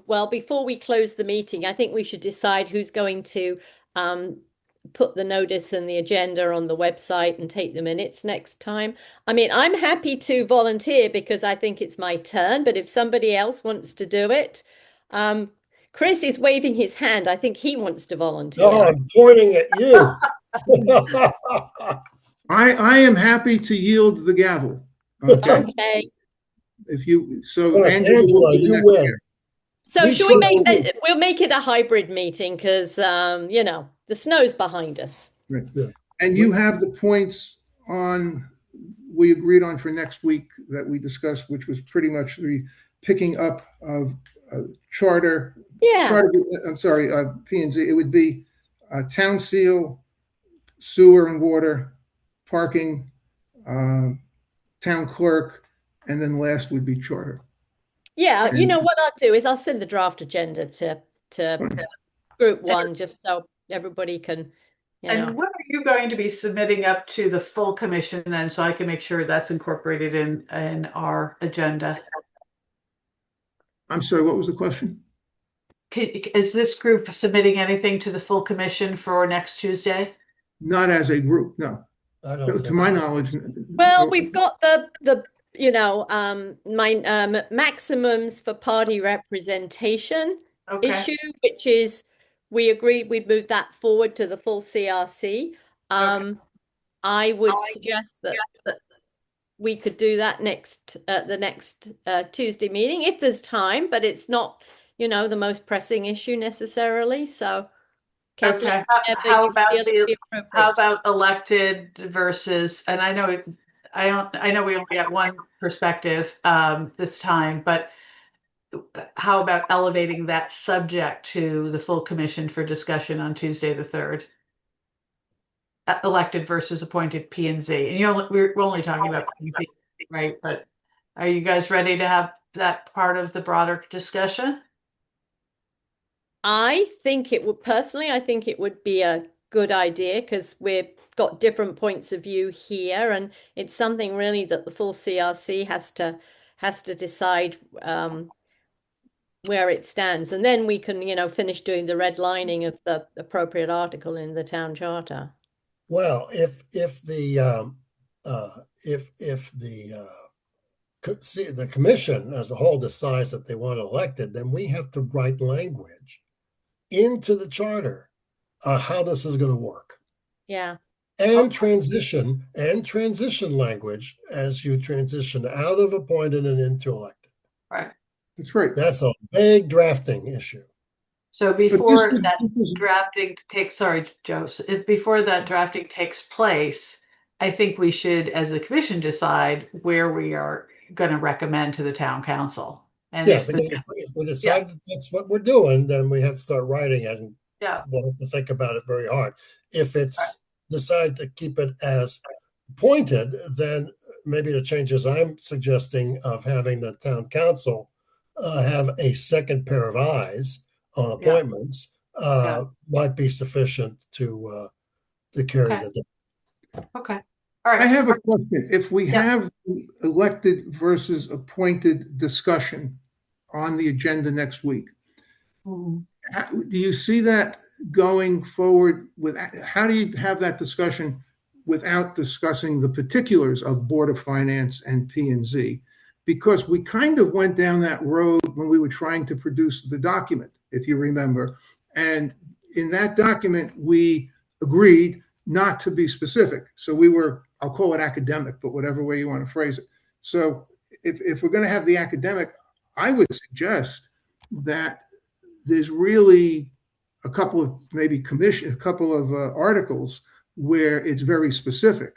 well, before we close the meeting, I think we should decide who's going to put the notice and the agenda on the website and take the minutes next time. I mean, I'm happy to volunteer because I think it's my turn, but if somebody else wants to do it, Chris is waving his hand. I think he wants to volunteer. No, I'm pointing at you. I am happy to yield the gavel. Okay. Okay. Angela will be the next win. year. So should we we'll make it a hybrid meeting because, the snow's behind us. Right. Yeah. And you have the points we agreed on for next week that we discussed, which was pretty much the picking up of charter. Yeah. P&Z. It would be town seal, sewer and water, parking, town clerk, and then last would be charter. Yeah, you know what I'll do is I'll send the draft agenda to Group 1 just so everybody can, And what are you going to be submitting up to the full commission then, so I can make sure that's incorporated in our agenda? I'm sorry, what was the question? Is this group submitting anything to the full commission for next Tuesday? Not as a group, no. I don't To my knowledge. Well, we've got the maximums for party representation issue, which is we agreed we'd move that forward to the full CRC. I would suggest that we could do that the next Tuesday meeting if there's time, but it's not, the most pressing issue necessarily. So, okay. How about elected versus? And I know we only got one perspective this time, but how about elevating that subject to the full commission for discussion on Tuesday the 3rd? Elected versus appointed P&Z. And we're only talking about P&Z, right? But are you guys ready to have that part of the broader discussion? I think it would be a good idea because we've got different points of view here, and it's something really that the full CRC has to decide where it stands, and then we can finish doing the redlining of the appropriate article in the town charter. Well, if the commission as a whole decides that they want elected, then we have to write language into the charter how this is going to work. Yeah. And transition language as you transition out of appointed and into elected. Right. That's right. That's a big drafting issue. So before that drafting takes place, I think we should, as a commission, decide where we are going to recommend to the town council. And if we decide that that's what we're doing, then we have to start writing it, and we'll have to think about it very hard. If it's decide to keep it as appointed, then maybe the changes I'm suggesting of having the town council have a second pair of eyes on appointments might be sufficient to carry the day. Okay. All right. I have a question. If we have the elected versus appointed discussion on the agenda next week, do you see that going forward how do you have that discussion without discussing the particulars of Board of Finance and P&Z? Because we kind of went down that road when we were trying to produce the document, if you remember. And in that document, we agreed not to be specific. So we were, I'll call it academic, but whatever way you want to phrase it. So if we're going to have the academic, I would suggest that there's really a couple of a couple of articles where it's very specific,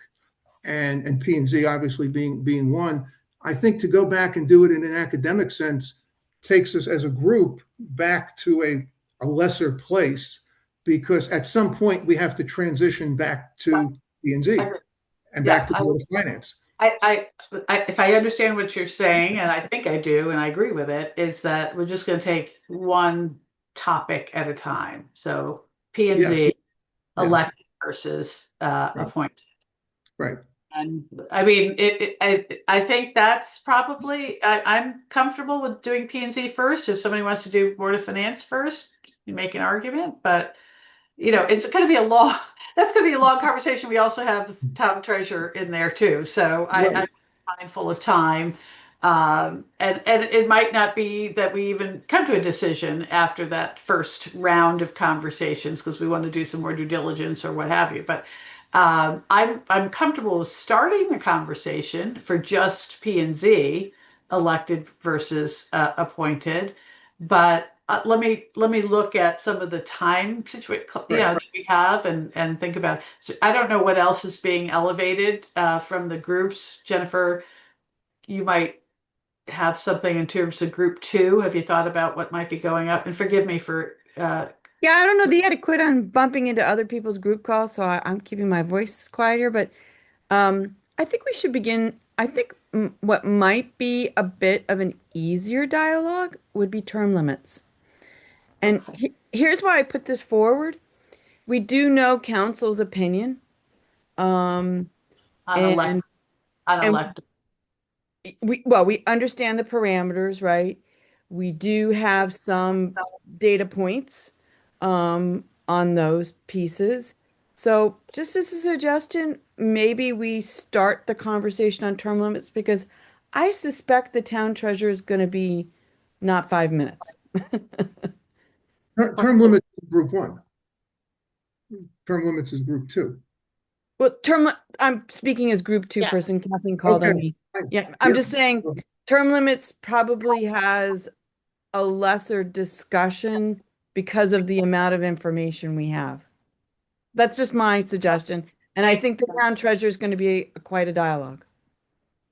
and P&Z obviously being one. I think to go back and do it in an academic sense takes us as a group back to a lesser place, because at some point we have to transition back to P&Z and Yeah, back to Board of Finance. if I understand what you're saying, and I think I do, and I agree with it, is that we're just going to take one topic at a time. So P&Z, Yes. elected versus appointed. Right. And I mean, I think that's probably, I'm comfortable with doing P&Z first. If somebody wants to do Board of Finance first, you make an argument, but it's going to be that's going to be a long conversation. We also have the town treasurer in there too. So Right. I'm mindful of time. And it might not be that we even come to a decision after that first round of conversations, because we want to do some more due diligence or what have you. But I'm comfortable with starting the conversation for just P&Z, elected versus appointed. But let me look at some of the time situation, that we have, and think about it. So I don't know what else is being elevated from the groups. Jennifer, you might have something in terms of group 2. Have you thought about what might be going up? And forgive me for Yeah, I don't know. They had to quit on bumping into other people's group calls, so I'm keeping my voice quiet here. But I think we should begin. I think what might be a bit of an easier dialogue would be term limits. And here's why I put this forward. We do know council's opinion. And unelected. we understand the parameters, right? We do have some data points on those pieces. So just as a suggestion, maybe we start the conversation on term limits, because I suspect the town treasurer is going to be not 5 minutes. Term limits is group 1. Term limits is group 2. Well, I'm speaking as group 2 person. Kathleen called on me. Yeah, I'm just saying term limits probably has a lesser discussion because of the amount of information we have. That's just my suggestion. And I think the town treasurer is going to be quite a dialogue.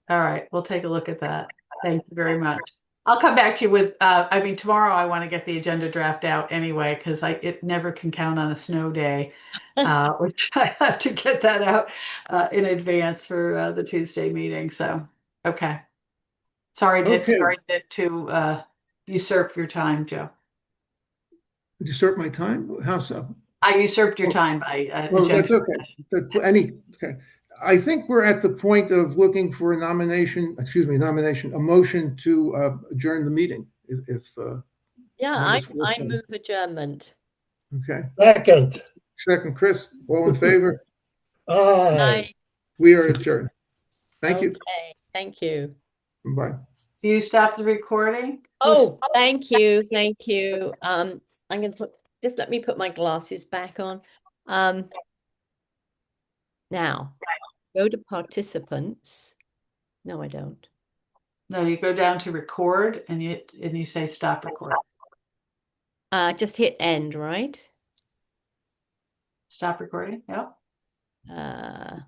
All right, we'll take a look at that. Thank you very much. I'll come back to you with, tomorrow I want to get the agenda draft out anyway, because it never can count on a snow day, which I have to get that out in advance for the Tuesday meeting. So, okay. Sorry to usurp your time, Joe. Usurp my time? How so? I usurped your time by well, that's okay. Okay. I think we're at the point of looking for a motion to adjourn the meeting. I move adjournment. Okay. Second, Chris. All in favor? Aye. We are adjourned. Thank you. Thank you. Bye. Do you stop the recording? Oh, thank you. I'm going to just let me put my glasses back on. Now, go to participants. No, I don't. No, you go down to record and you say stop recording. Just hit end, right? Stop recording. Yep.